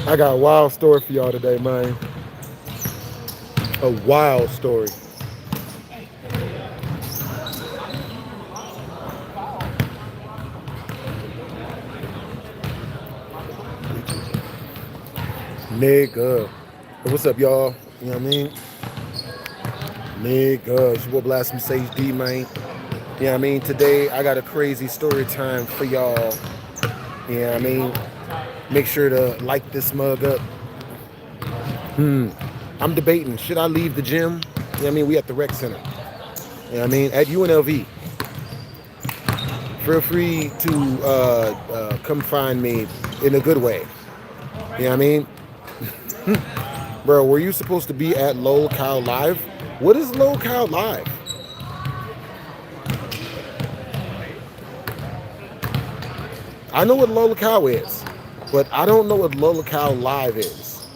I got a wild story for y'all today, man. A wild story. Nigga. Hey, what's up, y'all? You know what I mean? Nigga. It's your boy BlastphamousHD, man. You know what I mean? Today, I got a crazy story time for y'all. You know what I mean? Make sure to like this mug up. I'm debating, should I leave the gym? You know what I mean? We at the rec center. You know what I mean? At UNLV. Feel free to come find me in a good way. You know what I mean? Bro, were you supposed to be at LOL Live? What is LOL Live? I know what LOL is, but I don't know what LOL Live is.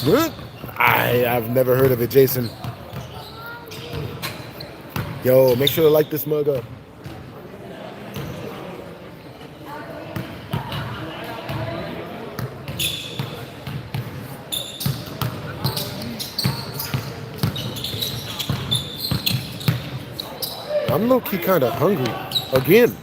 What? I've never heard of it, Jason. Yo, make sure to like this mug up. I'm low-key kind of hungry. Again.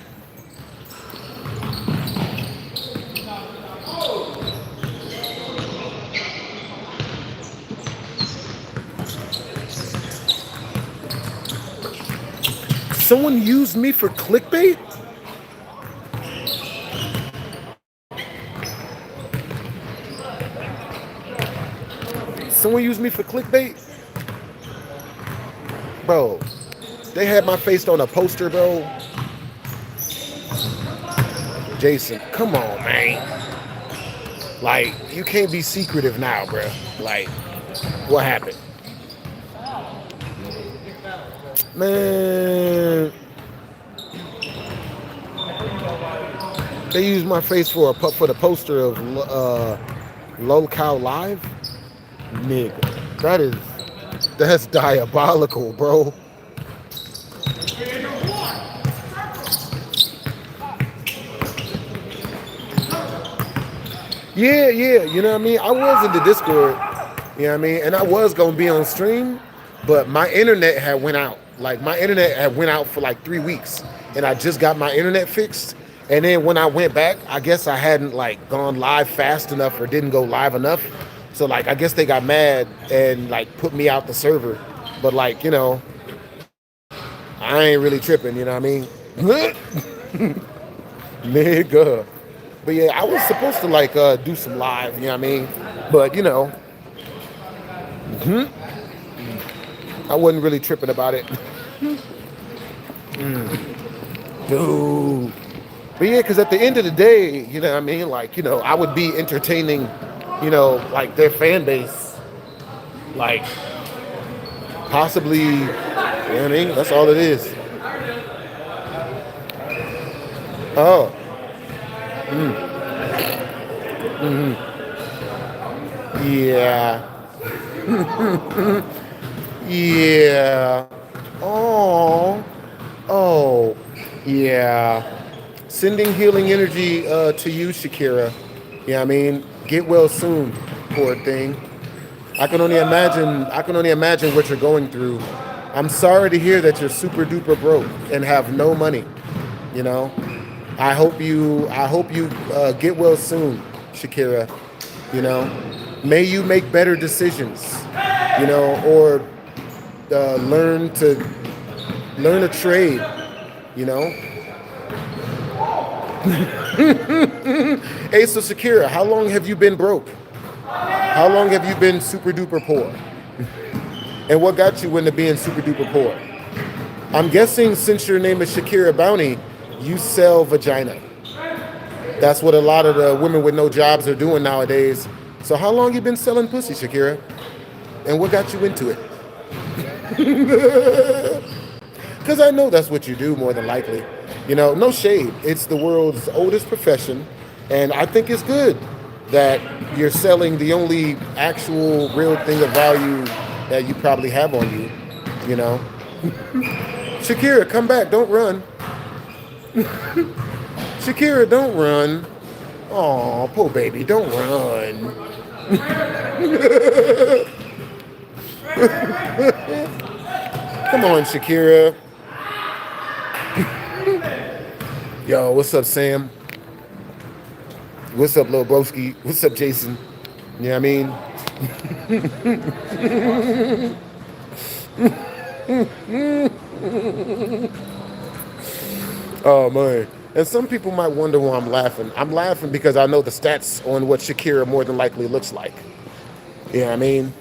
Someone used me for clickbait? Someone used me for clickbait? Bro, they had my face on a poster, bro. Jason, come on, man. Like, you can't be secretive now, bro. Like, what happened? Man. They used my face for the poster of LOL Live? Nigga, that's diabolical, bro. Yeah, you know what I mean? I was in the Discord, you know what I mean? And I was going to be on stream, but my internet had went out. Like, my internet had went out for like 3 weeks, and I just got my internet fixed. And then when I went back, I guess I hadn't like gone live fast enough or didn't go live enough. So like, I guess they got mad and like put me out the server. But like, you know, I ain't really tripping, you know what I mean? Nigga. But yeah, I was supposed to like do some live, you know what I mean? But you know, I wasn't really tripping about it. Dude. But yeah, because at the end of the day, you know what I mean? Like, you know, I would be entertaining, you know, like their fan base. Like, possibly, you know what I mean? That's all it is. Oh. Yeah. Yeah. Oh. Oh. Yeah. Sending healing energy to you, Shakira. Yeah, I mean, get well soon, poor thing. I can only imagine what you're going through. I'm sorry to hear that you're super duper broke and have no money. You know, I hope you get well soon, Shakira. You know, may you make better decisions. You know, or learn a trade. You know. Hey, so Shakira, how long have you been broke? How long have you been super duper poor? And what got you into being super duper poor? I'm guessing since your name is Shakira Bounty, you sell vagina. That's what a lot of the women with no jobs are doing nowadays. So how long you been selling pussy, Shakira? And what got you into it? Because I know that's what you do more than likely. You know, no shade. It's the world's oldest profession. And I think it's good that you're selling the only actual real thing of value that you probably have on you. You know? Shakira, come back. Don't run. Shakira, don't run. Oh, poor baby, don't run. Come on, Shakira. Yo, what's up, Sam? What's up, Lil Broski? What's up, Jason? You know what I mean? Oh, man. And some people might wonder why I'm laughing. I'm laughing because I know the stats on what Shakira more than likely looks like. You know what I mean?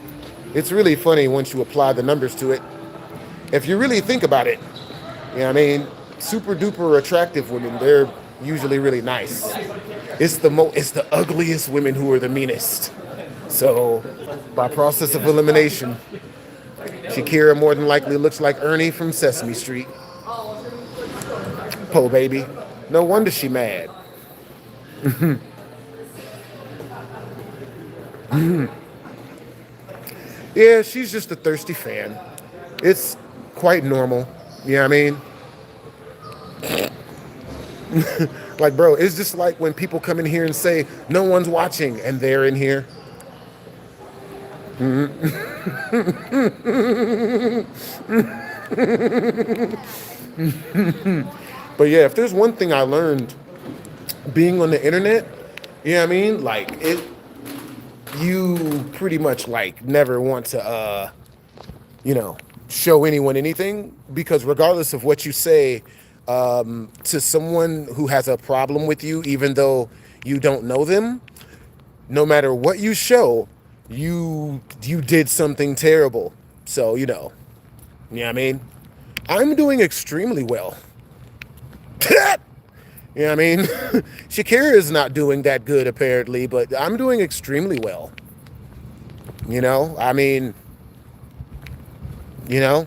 It's really funny once you apply the numbers to it. If you really think about it, you know what I mean? Super duper attractive women, they're usually really nice. It's the ugliest women who are the meanest. So, by process of elimination, Shakira more than likely looks like Ernie from Sesame Street. Po baby. No wonder she mad. Yeah, she's just a thirsty fan. It's quite normal. You know what I mean? Like, bro, it's just like when people come in here and say, no one's watching, and they're in here. But yeah, if there's one thing I learned being on the internet, you know what I mean? Like, you pretty much like never want to, show anyone anything, because regardless of what you say to someone who has a problem with you, even though you don't know them, no matter what you show, you did something terrible. So, you know what I mean? I'm doing extremely well. You know what I mean? Shakira is not doing that good, apparently, but I'm doing extremely well. You know? I mean, you know?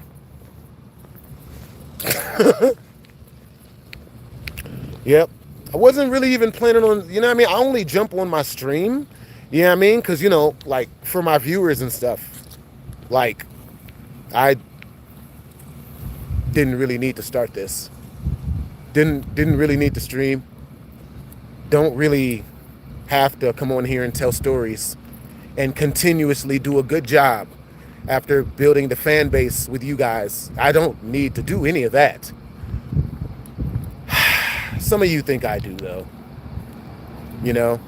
Yep. I wasn't really even planning on, you know what I mean? I only jump on my stream, you know what I mean? Because, you know, like, for my viewers and stuff, like, I didn't really need to start this. Didn't really need to stream. Don't really have to come on here and tell stories and continuously do a good job after building the fan base with you guys. I don't need to do any of that. Some of you think I do, though. You know?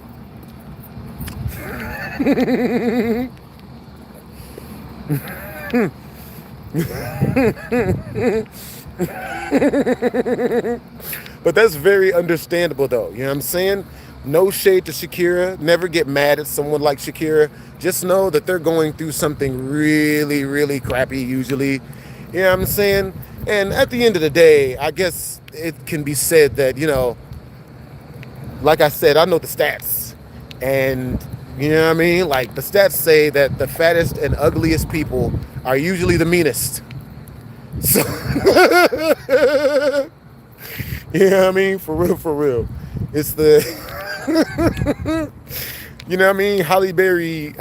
But that's very understandable, though. You know what I'm saying? No shade to Shakira. Never get mad at someone like Shakira. Just know that they're going through something really, really crappy usually. You know what I'm saying? And at the end of the day, I guess it can be said that, you know, like I said, I know the stats. And, you know what I mean? Like, the stats say that the fattest and ugliest people are usually the meanest. So, you know what I mean? For real, for real. It's the, you know what I mean? Halle Berry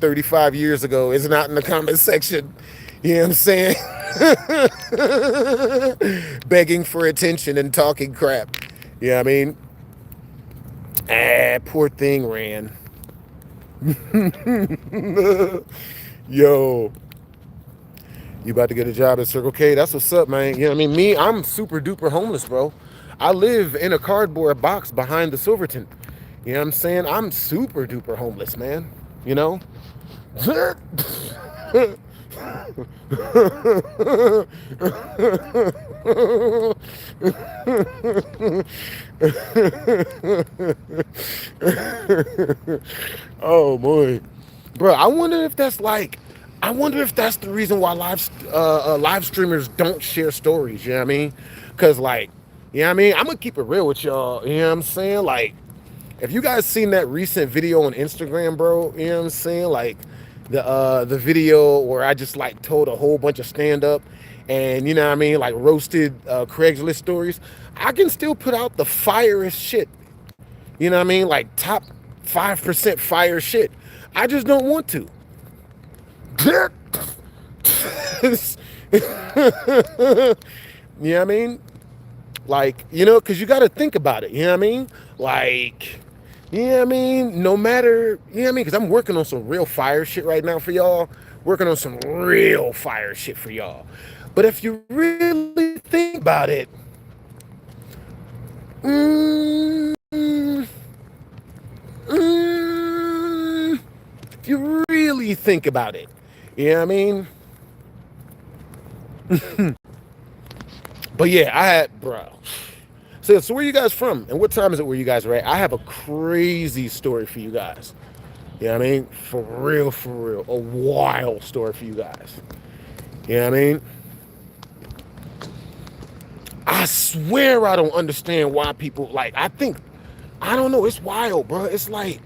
35 years ago is not in the comment section. You know what I'm saying? Begging for attention and talking crap. You know what I mean? Poor thing ran. Yo. You about to get a job at Circle K? That's what's up, man. You know what I mean? I'm super duper homeless, bro. I live in a cardboard box behind the Silverton. You know what I'm saying? I'm super duper homeless, man. You know? Oh, boy. Bro, I wonder if that's the reason why live streamers don't share stories, you know what I mean? Because, like, you know what I mean? I'm going to keep it real with y'all, you know what I'm saying? Like, if you guys seen that recent video on Instagram, bro, you know what I'm saying? Like, the video where I just, like, told a whole bunch of stand-up and, you know what I mean, like, roasted Craigslist stories. I can still put out the firest shit, you know what I mean? Like, top 5% fire shit. I just don't want to. You know what I mean? Like, you know, because you got to think about it. You know what I mean? Like, you know what I mean? No matter, you know what I mean? Because I'm working on some real fire shit right now for y'all. Working on some real fire shit for y'all. But if you really think about it, mm, if you really think about it, you know what I mean? But yeah, I had, bro. So where you guys from? And what time is it where you guys are at? I have a crazy story for you guys. You know what I mean? For real. A wild story for you guys. You know what I mean? I swear I don't understand why people, like, I don't know, it's wild, bro. It's like,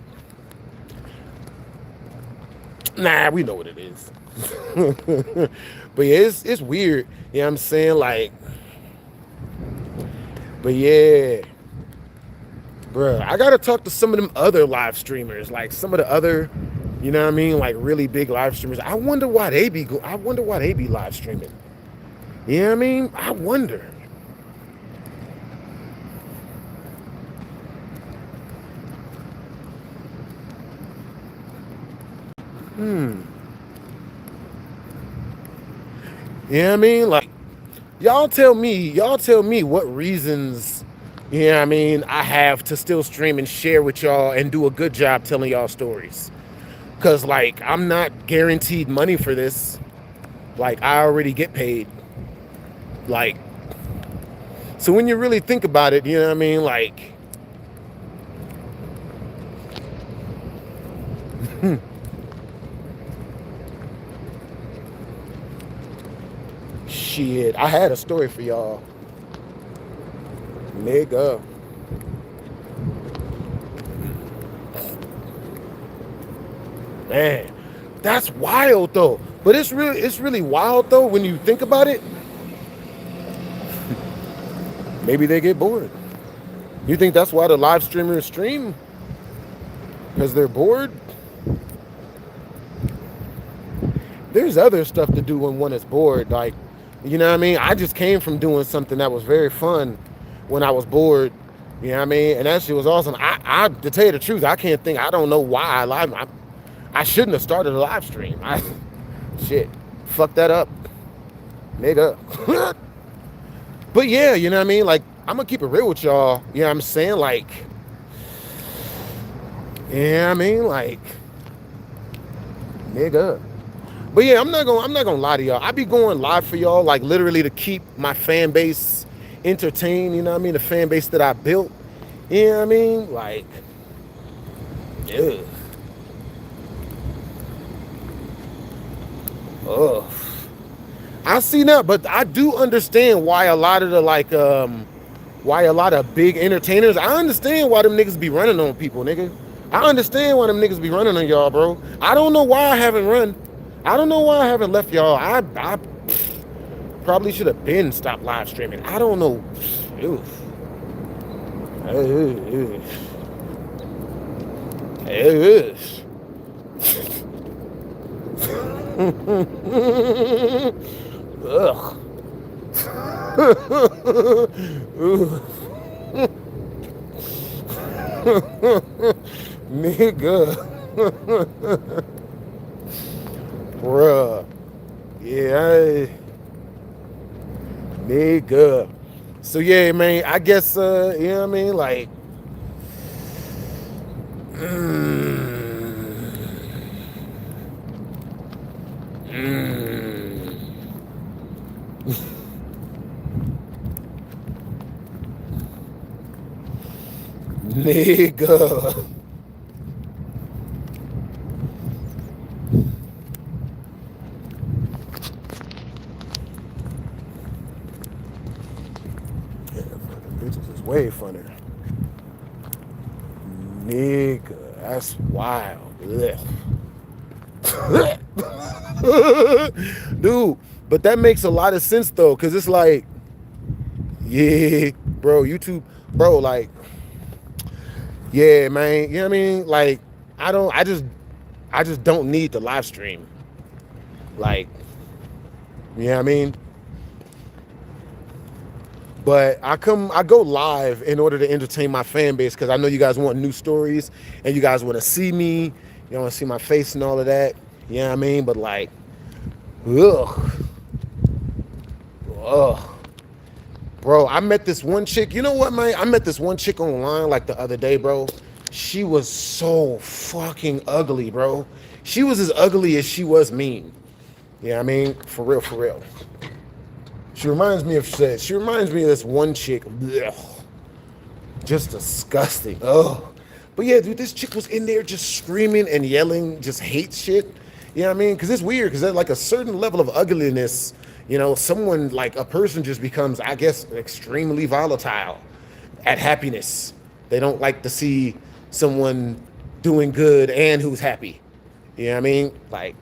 nah, we know what it is. But yeah, it's weird. You know what I'm saying? Like, but yeah. Bro, I gotta talk to some of them other live streamers, like some of the other, you know what I mean, like really big live streamers. I wonder why they be live streaming. You know what I mean? I wonder. You know what I mean? Like, y'all tell me what reasons, you know what I mean, I have to still stream and share with y'all and do a good job telling y'all stories. Cause like, I'm not guaranteed money for this. Like, I already get paid. Like, so when you really think about it, you know what I mean? Like, shit, I had a story for y'all. Nigga. Man, that's wild though. But it's really wild though when you think about it. Maybe they get bored. You think that's why the live streamers stream? Because they're bored? There's other stuff to do when one is bored. Like, you know what I mean? I just came from doing something that was very fun when I was bored. You know what I mean? And that shit was awesome. I to tell you the truth, I don't know why I shouldn't have started a live stream. Shit, fuck that up, nigga. But yeah, you know what I mean? Like, I'm gonna keep it real with y'all. You know what I'm saying? Like, yeah, I mean, like, nigga. But yeah, I'm not gonna lie to y'all. I be going live for y'all, like literally to keep my fan base entertained. You know what I mean? The fan base that I built. You know what I mean? Like, yeah. Ugh. I see that, but I do understand why a lot of the why a lot of big entertainers. I understand why them niggas be running on people, nigga. I understand why them niggas be running on y'all, bro. I don't know why I haven't run. I don't know why I haven't left y'all. I probably should have been stopped live streaming. I don't know. Oof. Ugh. Nigga. Bruh. Yeah. Nigga. So yeah, man, I guess you know what I mean? Like nigga. Bitches is way funnier. Nigga, that's wild. Dude, but that makes a lot of sense though, because it's like, yeah, bro, YouTube, bro, like, yeah, man, you know what I mean? Like, I just don't need the live stream. Like, you know what I mean? But I go live in order to entertain my fan base because I know you guys want new stories and you guys want to see me. You want to see my face and all of that. You know what I mean? But like, ugh, ugh. Bro, I met this one chick. You know what, man? I met this one chick online like the other day, bro. She was so fucking ugly, bro. She was as ugly as she was mean. You know what I mean? For real, for real. She reminds me of shit. She reminds me of this one chick. Ugh. Just disgusting. Oh. But yeah, dude, this chick was in there just screaming and yelling, just hate shit. You know what I mean? Because it's weird, because at like a certain level of ugliness, you know, someone, like a person just becomes, I guess, extremely volatile at happiness. They don't like to see someone doing good and who's happy. You know what I mean? Like,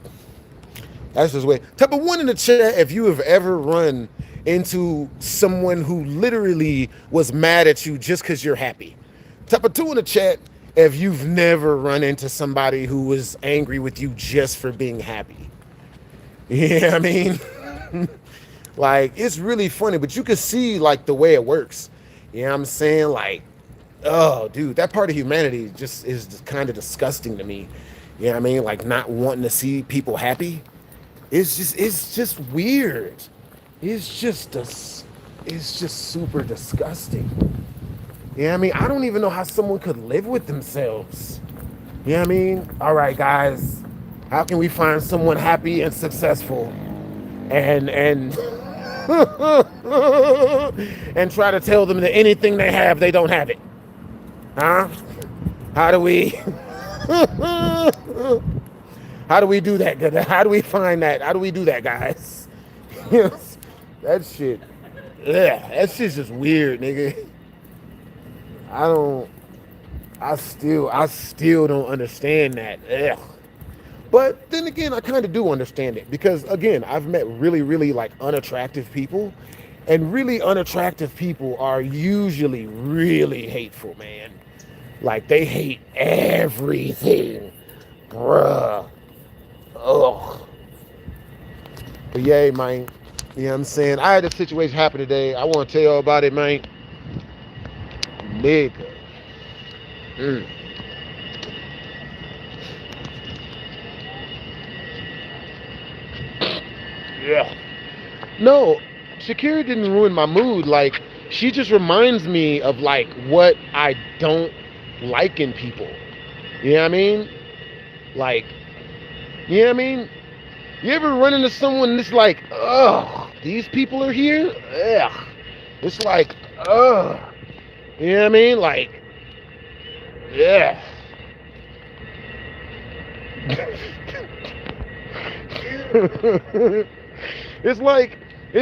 that's just way. Type of one in the chat if you have ever run into someone who literally was mad at you just because you're happy. Type of two in the chat if you've never run into somebody who was angry with you just for being happy. You know what I mean? Like, it's really funny, but you can see like the way it works. You know what I'm saying? Like, oh, dude, that part of humanity just is kind of disgusting to me. You know what I mean? Like, not wanting to see people happy. It's just weird. It's just super disgusting. You know what I mean? I don't even know how someone could live with themselves. You know what I mean? All right, guys, how can we find someone happy and successful and and try to tell them that anything they have, they don't have it? Huh? How do we how do we do that? How do we find that? How do we do that, guys? Yes, that shit. Yeah, that shit's just weird, nigga. I still don't understand that. Ugh. But then again, I kind of do understand it because again, I've met really, really like unattractive people, and really unattractive people are usually really hateful, man. Like they hate everything, bruh. Ugh. But yay, man. You know what I'm saying? I had a situation happen today. I want to tell y'all about it, man. Nigga. Yeah. No, Shakira didn't ruin my mood. Like, she just reminds me of like what I don't like in people. You know what I mean? Like, you know what I mean? You ever run into someone that's like, ugh, these people are here? Ugh. It's like, ugh. You know what I mean? Like, yeah. it's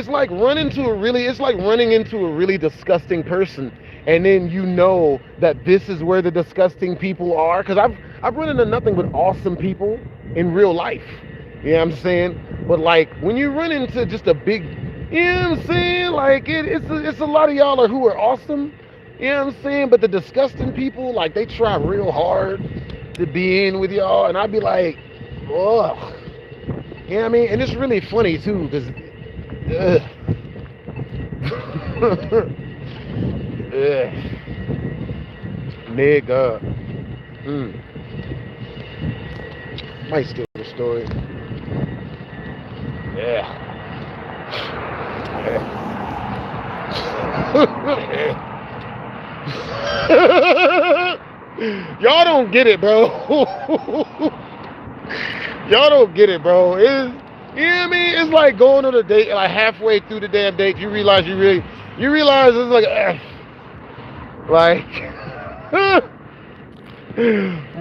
like running into a really disgusting person, and then you know that this is where the disgusting people are. Because I've run into nothing but awesome people in real life. You know what I'm saying? But like when you run into just a big, you know what I'm saying? Like it's a lot of y'all who are awesome. You know what I'm saying? But the disgusting people, like they try real hard to be in with y'all, and I'd be like, ugh. You know what I mean? And it's really funny too, because nigga. Might steal the story. Yeah. Y'all don't get it, bro. Y'all don't get it, bro. You know what I mean? It's like going on a date, like halfway through the damn date, you realize it's like,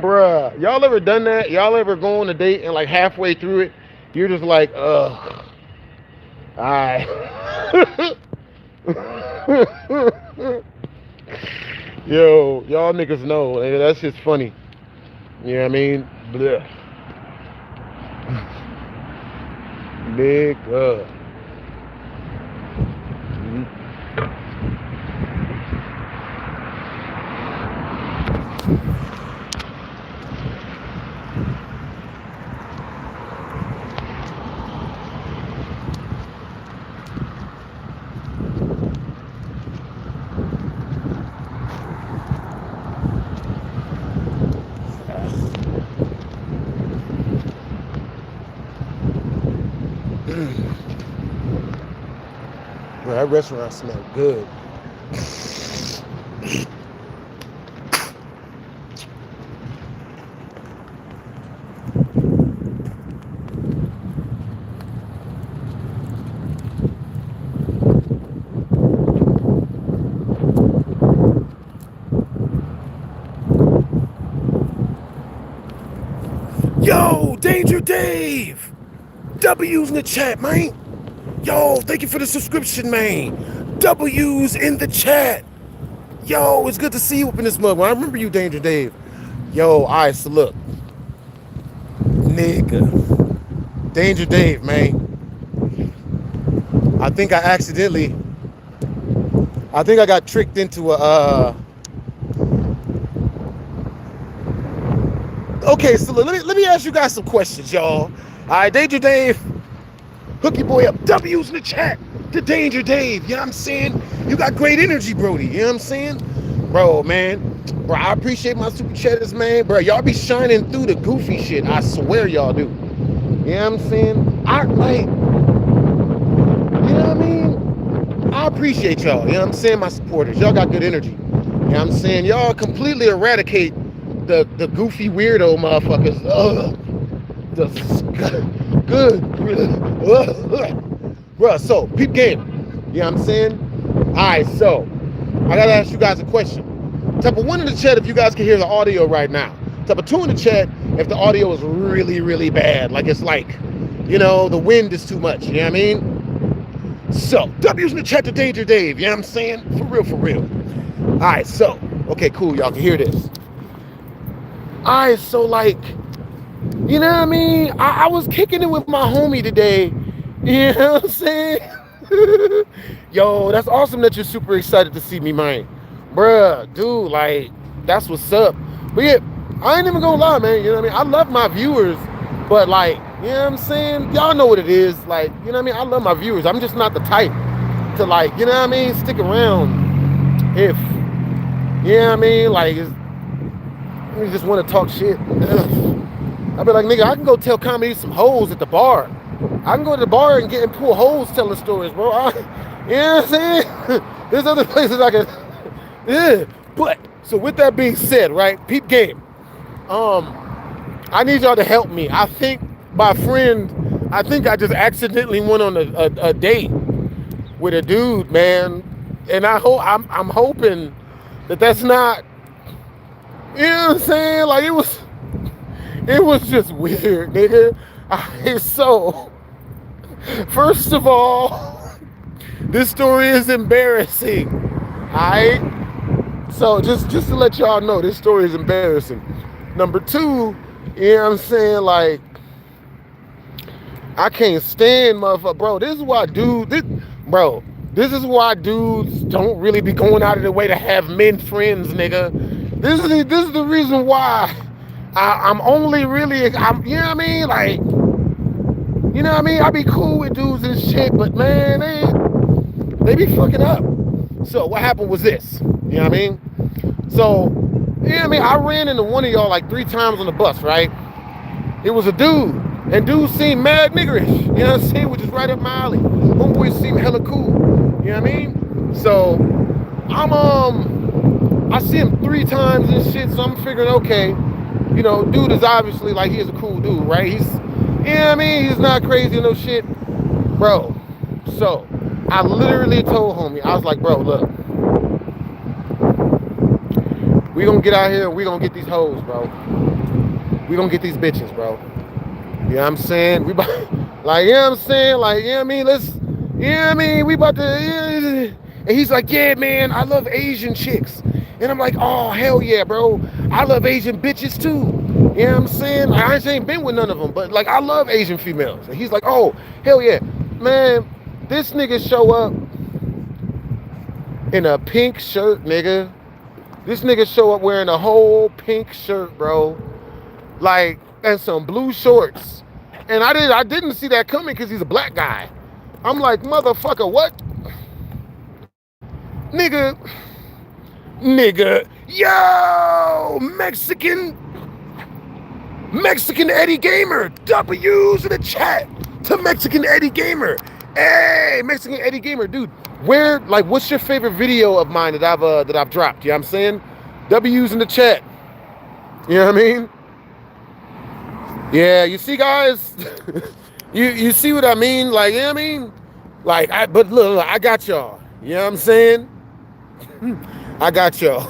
bruh. Y'all ever done that? Y'all ever go on a date and like halfway through it, you're just like, ugh. Alright. Yo, y'all niggas know. That's just funny. You know what I mean? Blech. Nigga. Bro, that restaurant smelled good. Yo, Danger Dave! W's in the chat, man. Yo, thank you for the subscription, man. W's in the chat. Yo, it's good to see you up in this mug. I remember you, Danger Dave. Yo, all right, so look. Nigga. Danger Dave, man. I think I got tricked into a, Okay, so let me ask you guys some questions, y'all. All right, Danger Dave, hook your boy up. W's in the chat to Danger Dave. You know what I'm saying? You got great energy, Brody. You know what I'm saying? Bro, man. Bro, I appreciate my super chatters, man. Bro, y'all be shining through the goofy shit. I swear y'all do. You know what I'm saying? You know what I mean? I appreciate y'all. You know what I'm saying? My supporters. Y'all got good energy. You know what I'm saying? Y'all completely eradicate the goofy weirdo motherfuckers. Good. Bruh, so, peep game. You know what I'm saying? Alright, so, I gotta ask you guys a question. Type of 1 in the chat if you guys can hear the audio right now. Type of 2 in the chat if the audio is really, really bad. Like it's like, you know, the wind is too much. You know what I mean? So, W's in the chat to Danger Dave. You know what I'm saying? For real. Alright, so, okay, cool. Y'all can hear this. Alright, so like, you know what I mean? I was kicking it with my homie today. You know what I'm saying? Yo, that's awesome that you're super excited to see me, man. Bruh, dude, like, that's what's up. But yeah, I ain't even gonna lie, man. You know what I mean? I love my viewers, but like, you know what I'm saying? Y'all know what it is. Like, you know what I mean? I love my viewers. I'm just not the type to like, you know what I mean? Stick around if, you know what I mean? Like, it's, you just want to talk shit. I be like, nigga, I can go tell comedy some hoes at the bar. I can go to the bar and pull hoes telling stories, bro. You know what I'm saying? There's other places I can. Yeah. But so with that being said, right? Peep game. I need y'all to help me. I think my friend, I think I just accidentally went on a date with a dude, man. And I'm hoping that that's not. You know what I'm saying? Like it was just weird, nigga. So, first of all, this story is embarrassing. Alright? So just to let y'all know, this story is embarrassing. Number 2, you know what I'm saying? Like, I can't stand motherfucker. Bro, this is why dudes don't really be going out of their way to have men friends, nigga. This is the reason why I'm only really, you know what I mean? Like, you know what I mean? I be cool with dudes and shit, but man, they be fucking up. So what happened was this, you know what I mean? So, you know what I mean? I ran into one of y'all like 3 times on the bus, right? It was a dude, and dude seemed mad niggerish, you know what I'm saying? Which is right up my alley. Homeboy seemed hella cool, you know what I mean? So, I see him 3 times and shit, so I'm figuring, okay, you know, dude is obviously like, he is a cool dude, right? He's, you know what I mean? He's not crazy or no shit. Bro, so I literally told homie, I was like, bro, look, we gonna get out here and we gonna get these hoes, bro. We gonna get these bitches, bro. You know what I'm saying? We about, like, you know what I'm saying? Like, you know what I mean? Let's, you know what I mean? We about to, and he's like, yeah, man, I love Asian chicks. And I'm like, oh, hell yeah, bro. I love Asian bitches too. You know what I'm saying? I ain't been with none of them, but like, I love Asian females. And he's like, oh, hell yeah. Man, this nigga show up in a pink shirt, nigga. This nigga show up wearing a whole pink shirt, bro. Like, and some blue shorts. And I didn't see that coming because he's a black guy. I'm like, motherfucker, what? Nigga, yo, Mexican Eddie Gamer, W's in the chat to Mexican Eddie Gamer. Hey, Mexican Eddie Gamer, dude. Where, like, what's your favorite video of mine that I've dropped? You know what I'm saying? W's in the chat. You know what I mean? Yeah, you see, guys. you see what I mean? Like, you know what I mean? Like, but look, I got y'all. You know what I'm saying? I got y'all.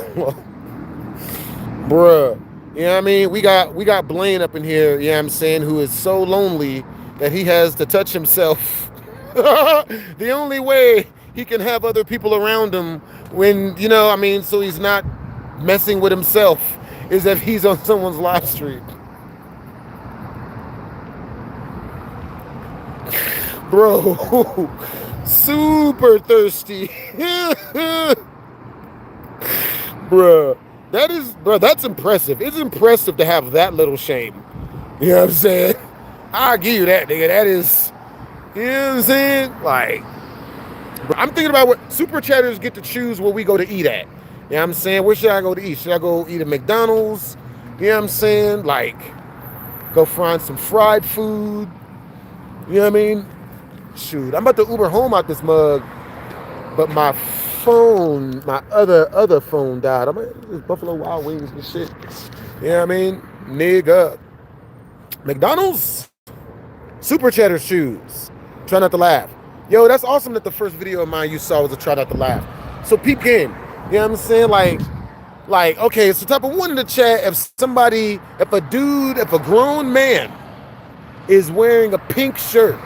Bruh. You know what I mean? We got Blaine up in here, you know what I'm saying, who is so lonely that he has to touch himself. The only way he can have other people around him when, you know, I mean, so he's not messing with himself, is if he's on someone's live stream. Bro, super thirsty. Bruh. That's impressive. It's impressive to have that little shame. You know what I'm saying? I'll give you that, nigga. That is, you know what I'm saying? Like, I'm thinking about what super chatters get to choose where we go to eat at. You know what I'm saying? Where should I go to eat? Should I go eat at McDonald's? You know what I'm saying? Like, go find some fried food. You know what I mean? Shoot, I'm about to Uber home out this mug, but my phone, my other phone died. I'm like, Buffalo Wild Wings and shit. You know what I mean? Nigga. McDonald's? Super cheddar shoes. Try not to laugh. Yo, that's awesome that the first video of mine you saw was a try not to laugh. So peep game. You know what I'm saying? Like, okay, so type of one in the chat, if a grown man is wearing a pink shirt,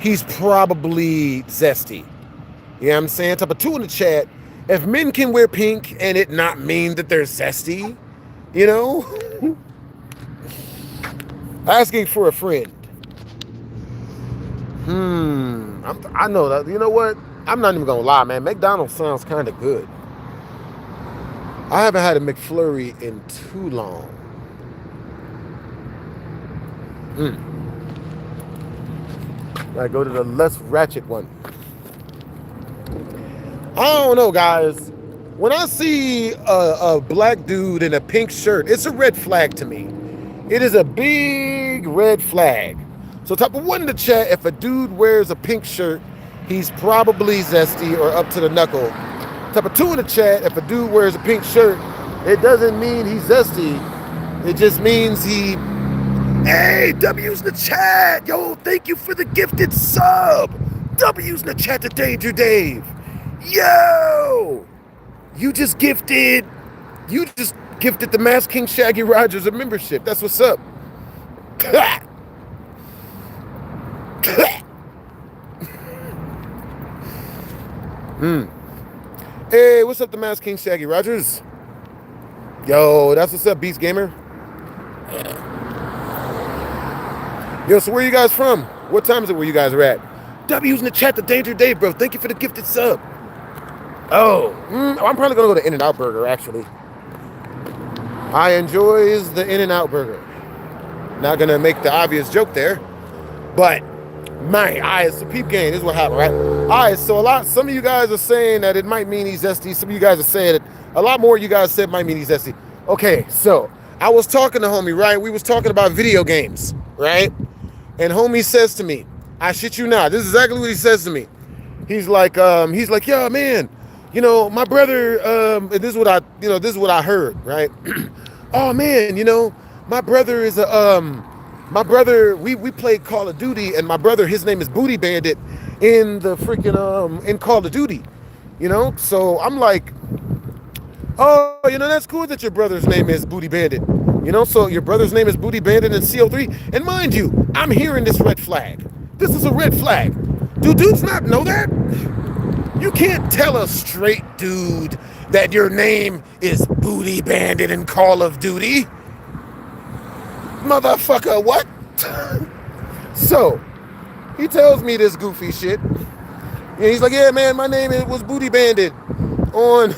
he's probably zesty. You know what I'm saying? Type of two in the chat, if men can wear pink and it not mean that they're zesty, you know? Asking for a friend. I know that. You know what? I'm not even gonna lie, man. McDonald's sounds kind of good. I haven't had a McFlurry in too long. I go to the less ratchet one. I don't know, guys. When I see a black dude in a pink shirt, it's a red flag to me. It is a big red flag. So type of one in the chat, if a dude wears a pink shirt, he's probably zesty or up to the knuckle. Type of two in the chat, if a dude wears a pink shirt, it doesn't mean he's zesty. It just means he... Hey, W's in the chat. Yo, thank you for the gifted sub. W's in the chat to Danger Dave. Yo, you just gifted the Masked King Shaggy Rogers a membership. That's what's up. Hey, what's up, the Masked King Shaggy Rogers? Yo, that's what's up, Beast Gamer. Yo, so where you guys from? What time is it where you guys are at? W's in the chat, the Danger Dave, bro. Thank you for the gifted sub. Oh, I'm probably gonna go to In-N-Out Burger, actually. I enjoys the In-N-Out Burger. Not gonna make the obvious joke there, but man, so peep game, this is what happened, right? Alright, so some of you guys are saying that it might mean he's zesty. Some of you guys are saying it. A lot more you guys said might mean he's zesty. Okay, so I was talking to homie, right? We was talking about video games, right? And homie says to me, I shit you not, this is exactly what he says to me. He's like, yo, man, you know, my brother, and this is what I heard, right? Oh man, you know, my brother is we played Call of Duty, and my brother, his name is Booty Bandit in the freaking in Call of Duty, you know? So I'm like, oh, you know, that's cool that your brother's name is Booty Bandit. You know, so your brother's name is Booty Bandit in CO3. And mind you, I'm hearing this red flag. This is a red flag. Do dudes not know that? You can't tell a straight dude that your name is Booty Bandit in Call of Duty. Motherfucker, what? So, he tells me this goofy shit. And he's like, yeah, man, my name was Booty Bandit on...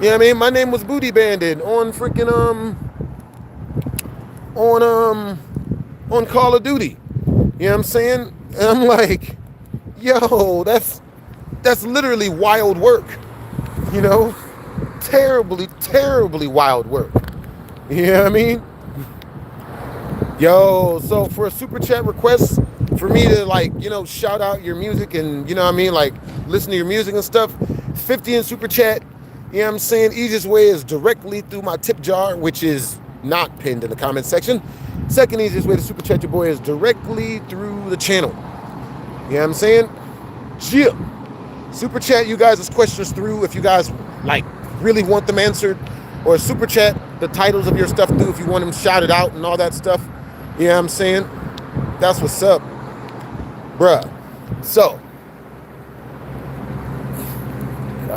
You know what I mean? My name was Booty Bandit on freaking, on Call of Duty. You know what I'm saying? And I'm like, yo, that's literally wild work. You know? Terribly, terribly wild work. You know what I mean? Yo, so for a super chat request, for me to like, shout out your music and what I mean, like listen to your music and stuff, 50 in super chat. You know what I'm saying? Easiest way is directly through my tip jar, which is not pinned in the comment section. Second easiest way to super chat your boy is directly through the channel. You know what I'm saying? Yeah. Super chat you guys' questions through if you guys like really want them answered, or super chat the titles of your stuff through if you want them shouted out and all that stuff. You know what I'm saying? That's what's up, bruh. So, you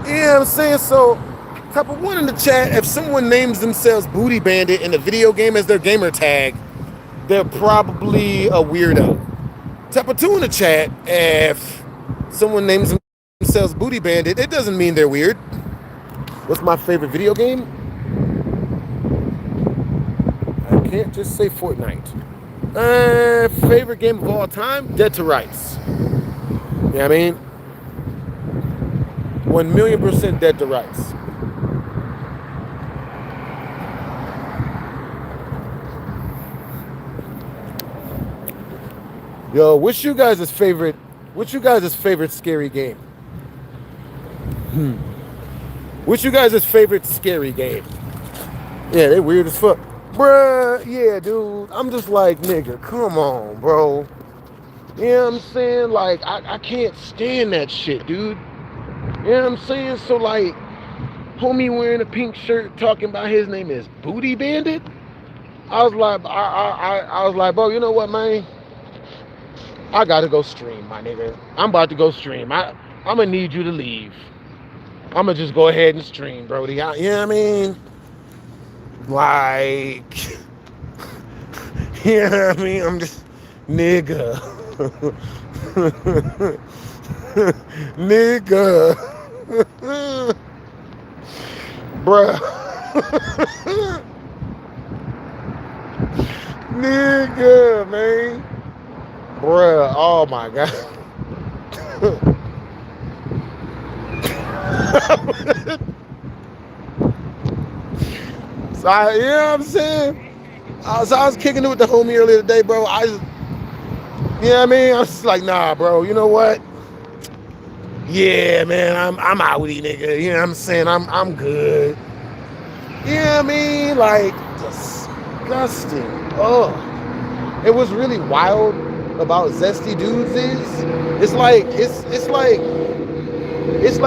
know what I'm saying? So, type of one in the chat, if someone names themselves Booty Bandit in a video game as their gamer tag, they're probably a weirdo. Type of two in the chat, if someone names themselves Booty Bandit, it doesn't mean they're weird. What's my favorite video game? I can't just say Fortnite. Favorite game of all time? Dead to Rights. You know what I mean? 1,000,000% Dead to Rights. Yo, what's you guys' favorite scary game? What's you guys' favorite scary game? Yeah, they weird as fuck. Bruh, yeah, dude. I'm just like, nigga, come on, bro. You know what I'm saying? Like, I can't stand that shit, dude. You know what I'm saying? So, like, homie wearing a pink shirt talking about his name is Booty Bandit? I was like, I was like, bro, you know what, man? I gotta go stream, my nigga. I'm about to go stream. I'm gonna need you to leave. I'm gonna just go ahead and stream, Brody. You know what I mean? Like, you know what I mean? I'm just, nigga. Nigga. Bruh. Nigga, man. Bruh, oh my God. So you know what I'm saying? I was kicking it with the homie earlier today, bro. You know what I mean? I was just like, nah, bro, you know what? Yeah, man, I'm outie, nigga. You know what I'm saying? I'm good. You know what I mean? Like, disgusting. Oh. It was really wild about Zesty Dudes is, it's like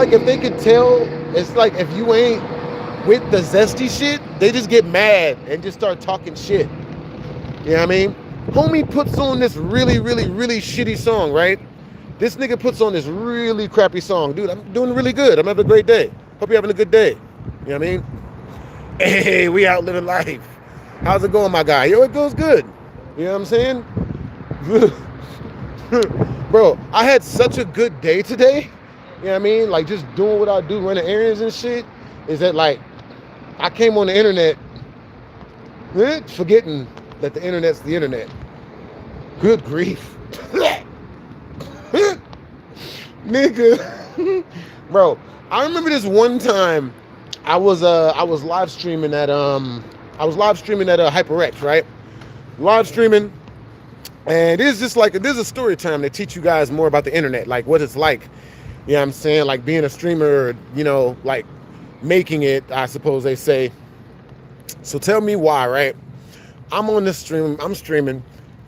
if they could tell, it's like if you ain't with the Zesty shit, they just get mad and just start talking shit. You know what I mean? Homie puts on this really, really, really shitty song, right? This nigga puts on this really crappy song. Dude, I'm doing really good. I'm having a great day. Hope you're having a good day. You know what I mean? Hey, we out living life. How's it going, my guy? Yo, it goes good. You know what I'm saying? Bro, I had such a good day today. You know what I mean? Like, just doing what I do, running errands and shit. Is that, like, I came on the internet forgetting that the internet's the internet. Good grief. Nigga. Bro, I remember this one time I was live streaming at HyperX, right? Live streaming, and this is a story time to teach you guys more about the internet, like what it's like. You know what I'm saying? Like being a streamer, you know, like making it, I suppose they say. So tell me why, right? I'm on this stream, I'm streaming,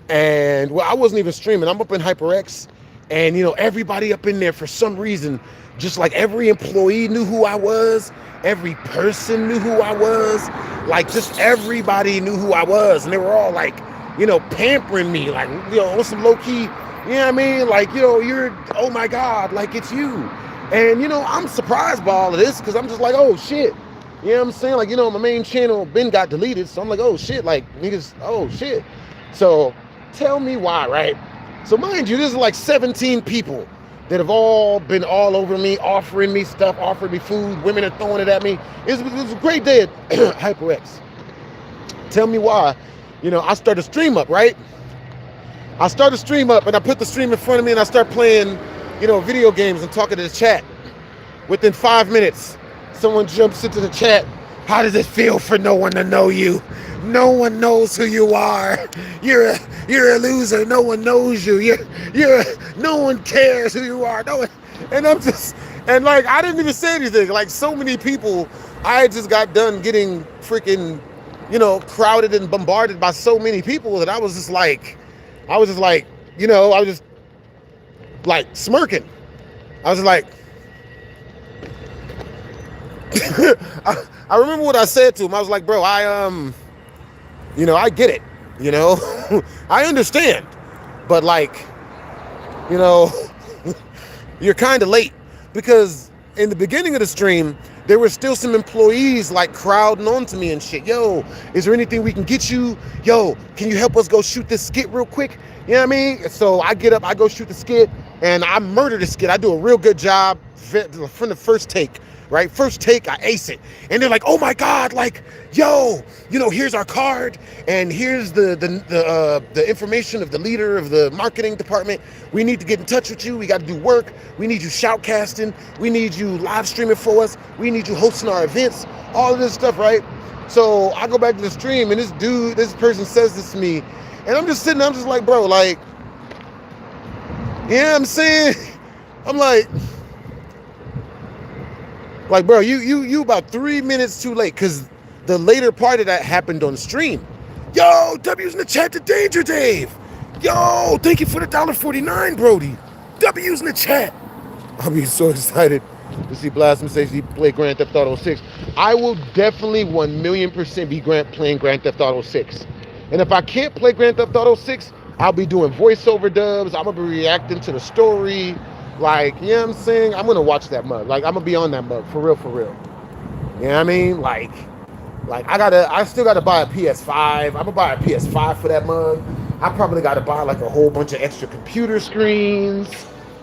and well, I wasn't even streaming. I'm up in HyperX, and you know, everybody up in there for some reason, just like every employee knew who I was, every person knew who I was, like just everybody knew who I was, and they were all like, you know, pampering me, like, you know, on some low key, you know what I mean? Like, you know, oh my God, like it's you. And, you know, I'm surprised by all of this because I'm just like, oh shit. You know what I'm saying? Like, you know, my main channel got deleted. So I'm like, oh shit, like niggas, oh shit. So tell me why, right? So mind you, this is like 17 people that have all been all over me, offering me stuff, offering me food. Women are throwing it at me. It was a great day at HyperX. Tell me why. You know, I start a stream up, right? I start a stream up and I put the stream in front of me and I start playing, you know, video games and talking to the chat. Within 5 minutes, someone jumps into the chat How does it feel for no one to know you? No one knows who you are. You're a loser. No one knows you. No one cares who you are. No one, and I'm just, and like, I didn't even say anything. Like, so many people, I just got done getting freaking, crowded and bombarded by so many people that I was just like, I was just like smirking. I was like, I remember what I said to him. I was like, bro, I get it. I understand. But like, you're kind of late, because in the beginning of the stream, there were still some employees like crowding onto me and shit. Yo, is there anything we can get you? Yo, can you help us go shoot this skit real quick? You know what I mean? So I get up, I go shoot the skit, and I murder the skit. I do a real good job from the first take. Right? First take, I ace it. And they're like, oh my God, like, yo, here's our card, and here's the information of the leader of the marketing department. We need to get in touch with you. We got to do work. We need you shoutcasting. We need you live streaming for us. We need you hosting our events. All of this stuff, right? So I go back to the stream, and this person says this to me, and I'm just sitting there, I'm just like, bro, like, you know what I'm saying? I'm like, bro, you about 3 minutes too late, because the later part of that happened on stream. Yo, W's in the chat to Danger Dave. Yo, thank you for the $1.49, Brody. W's in the chat. I'll be so excited to see BlastphamousHD play Grand Theft Auto 6. I will definitely 1,000,000% be playing Grand Theft Auto 6. And if I can't play Grand Theft Auto 6, I'll be doing voiceover dubs. I'm going to be reacting to the story. Like, you know what I'm saying? I'm going to watch that mug. Like, I'm going to be on that mug. For real, for real. You know what I mean? Like I still got to buy a PS5. I'm going to buy a PS5 for that mug. I probably got to buy, like, a whole bunch of extra computer screens.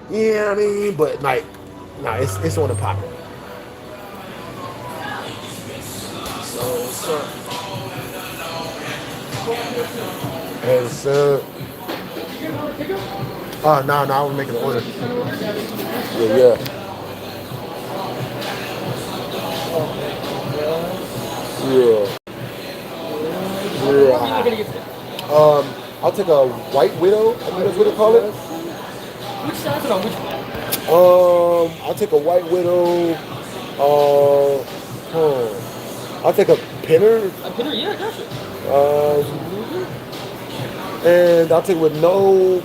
You know what I mean? But, like, nah, it's on the poppin'. So, what's up? Hey, what's up? Oh, no, I was making an order. Yeah. I'll take a White Widow. I think that's what they call it. Which size or which one? I'll take a White Widow. I'll take a Pinner. A pinner, yeah, gotcha. And I'll take with no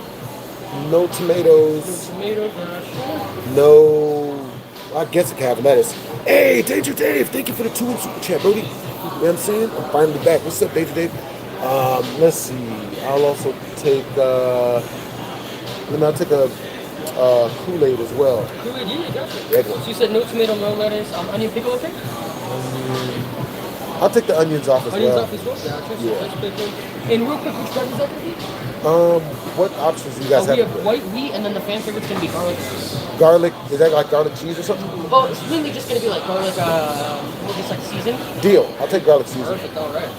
tomatoes. No tomatoes, gotcha. No, I guess a can of lettuce. Hey, Danger Dave, thank you for the 2 and super chat, Brody. You know what I'm saying? I'm finally back. What's up, Danger Dave? Let's see. I'll also take I'll take a Kool-Aid as well. Kool-Aid, yeah, gotcha. Red So one. you said no tomato, no lettuce, onion pickle, okay? I'll take the onions off as Onions well. off as well, gotcha. So Yeah. let's pickle. And real quick, which bread is that going to be? What options do you guys We have? have white wheat, and then the fan favorite's going to be garlic. Garlic, is that like garlic cheese or something? Oh, it's really just going to be like garlic, just like seasoned. Deal. I'll take garlic season. Perfect, all right.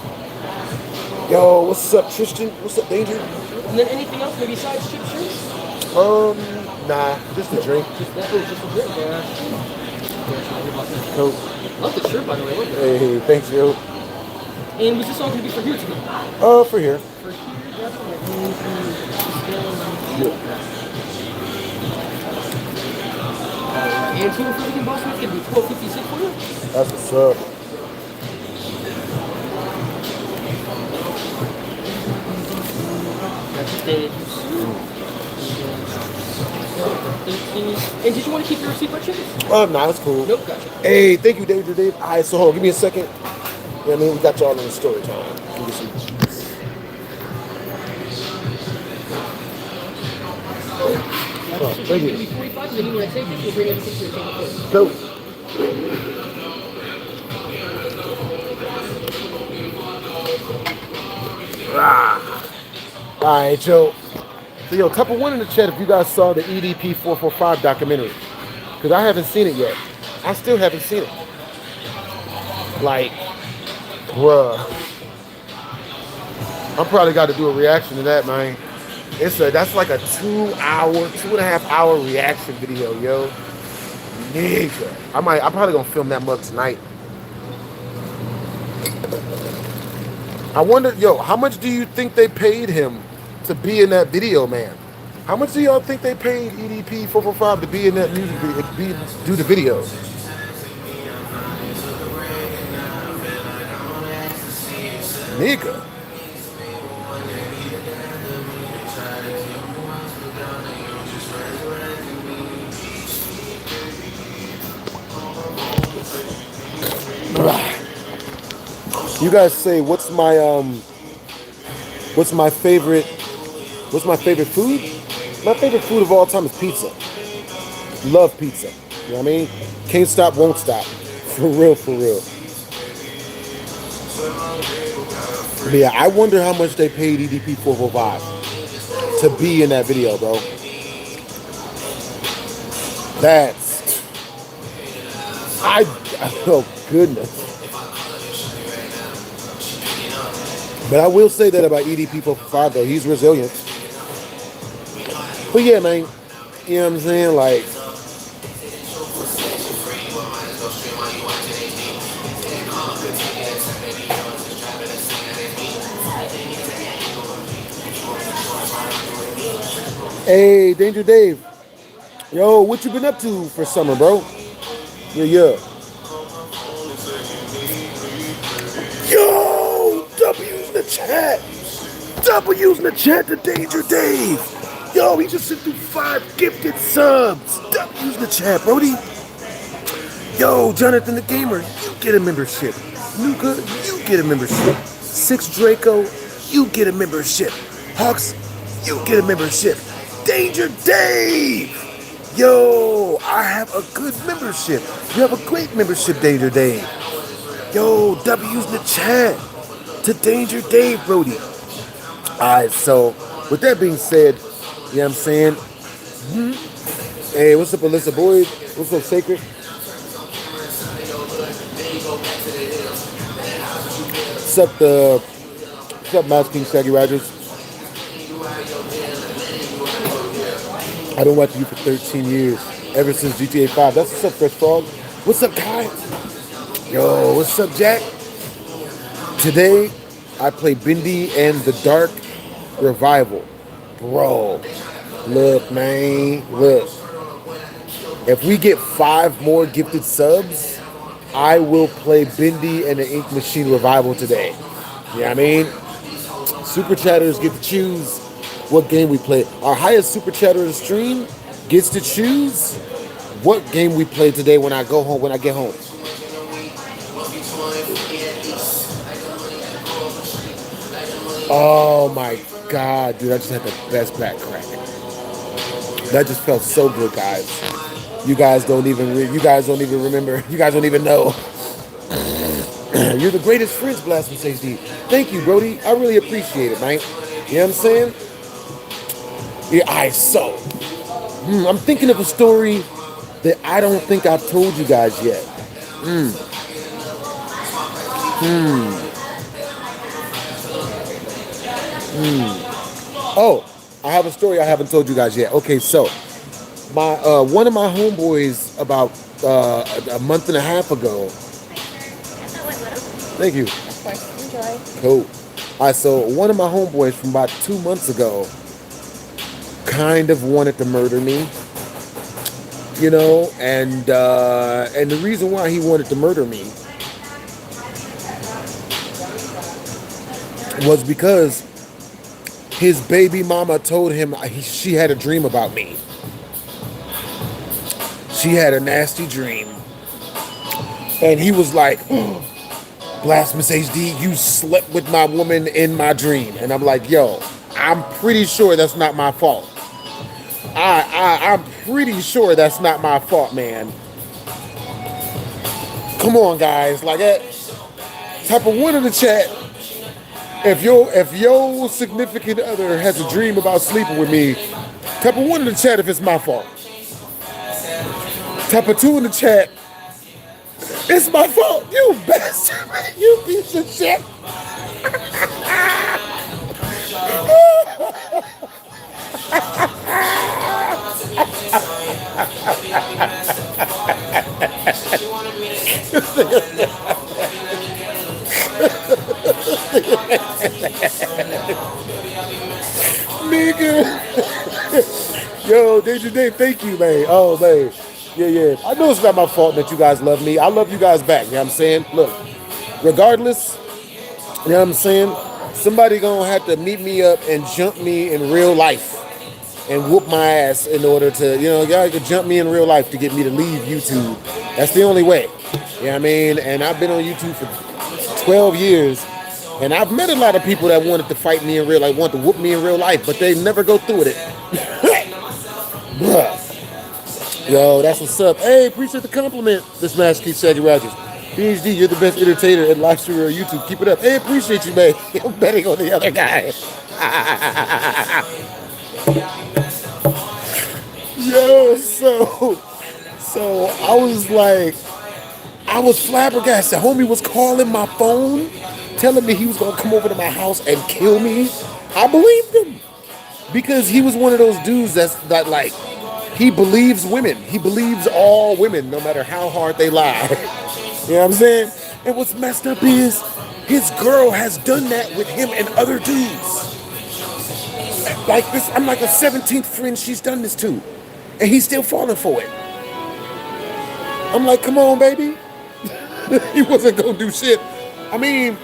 Yo, what's up, Tristan? What's up, Danger? And then anything else, maybe sides, chips, drinks? Nah, just a drink. Just a drink, yeah. Cool. Love the shirt, by the way. Look at it. Hey, thanks, yo. And was this all going to be for here today? For here. For here, and two for everything, boss, it's going to be $12.56 for you. That's what's up. That's it. And did you want to keep your receipt by chance? Nah, it's cool. Nope, gotcha. Hey, thank you, Danger Dave. All right, so hold on, give me a second. You know what I mean? We got y'all in the story time. Let me get some cheese. Oh, thank you. 45, and then when I take this, you'll bring everything to your table first. Dope. All right, yo. So, yo, type of one in the chat if you guys saw the EDP 445 documentary. Because I haven't seen it yet. I still haven't seen it. Like, bruh. I'm probably got to do a reaction to that, man. That's like a 2.5 hour reaction video, yo. Nigga. I'm probably gonna film that mug tonight. I wonder, yo, how much do you think they paid him to be in that video, man? How much do y'all think they paid EDP 445 to be in that music video, do the video? Nigga. You guys say what's my favorite food? My favorite food of all time is pizza. Love pizza. You know what I mean? Can't stop, won't stop. For real, for real. But yeah, I wonder how much they paid EDP 445 to be in that video, bro. Oh goodness. But I will say that about EDP 445 though, he's resilient. But yeah, man, you know what I'm saying? Like, hey, Danger Dave. Yo, what you been up to for summer, bro? Yeah. Yo, W's in the chat. W's in the chat to Danger Dave. Yo, he just sent through 5 gifted subs. W's in the chat, Brody. Yo, Jonathan the Gamer, you get a membership. Nuka, you get a membership. 6 Draco, you get a membership. Hawks, you get a membership. Danger Dave! Yo, I have a good membership. You have a great membership, Danger Dave. Yo, W's in the chat to Danger Dave, Brody. Alright, so with that being said, you know what I'm saying? Hey, what's up, Alyssa Boyd? What's up, Sacred? What's up, Mouse King Shaggy Rogers? I've been watching you for 13 years, ever since GTA 5. That's what's up, Fresh Frog. What's up, Kai? Yo, what's up, Jack? Today, I play Bindi and the Dark Revival. Bro, look, man, look. If we get 5 more gifted subs, I will play Bindi and the Ink Machine Revival today. You know what I mean? Super chatters get to choose what game we play. Our highest super chatter stream gets to choose what game we play today when I go home, when I get home. Oh my God, dude, I just had the best back crack. That just felt so good, guys. You guys don't even remember. You guys don't even know. You're the greatest friends, BlastphamousHD. Thank you, Brody. I really appreciate it, man. You know what I'm saying? Yeah, so I'm thinking of a story that I don't think I've told you guys yet. Oh, I have a story I haven't told you guys yet. Okay, so my one of my homeboys about a month and a half ago. Thank you. Of course, enjoy. Cool. All right, so one of my homeboys from about 2 months ago kind of wanted to murder me, you know, and the reason why he wanted to murder me was because his baby mama told him she had a dream about me. She had a nasty dream, and he was like, oh, BlastphamousHD, you slept with my woman in my dream. And I'm like, yo, I'm pretty sure that's not my fault. I'm pretty sure that's not my fault, man. Come on, guys. Like, type of one in the chat. If your significant other has a dream about sleeping with me, type of one in the chat if it's my fault. Type of 2 in the chat. It's my fault, you bastard, you piece of shit. nigga. Yo, Danger Dave, thank you, man. Oh, man. Yeah. I know it's not my fault that you guys love me. I love you guys back. You know what I'm saying? Look, regardless, you know what I'm saying? Somebody gonna have to meet me up and jump me in real life and whoop my ass in order to, y'all could jump me in real life to get me to leave YouTube. That's the only way. You know what I mean? And I've been on YouTube for 12 years. And I've met a lot of people that wanted to fight me in real life, want to whoop me in real life, but they never go through with it. Bruh. Yo, that's what's up. Hey, appreciate the compliment. This man keeps Shaggy Rogers. PhD, you're the best entertainer and live streamer on YouTube. Keep it up. Hey, appreciate you, man. I'm betting on the other guy. Yo, so I was flabbergasted. Homie was calling my phone, telling me he was gonna come over to my house and kill me. I believed him because he was one of those dudes that like he believes women. He believes all women, no matter how hard they lie. You know what I'm saying? And what's messed up is his girl has done that with him and other dudes. Like this, I'm like a 17th friend she's done this to, and he's still falling for it. I'm like, come on, baby. He wasn't gonna do shit. I mean,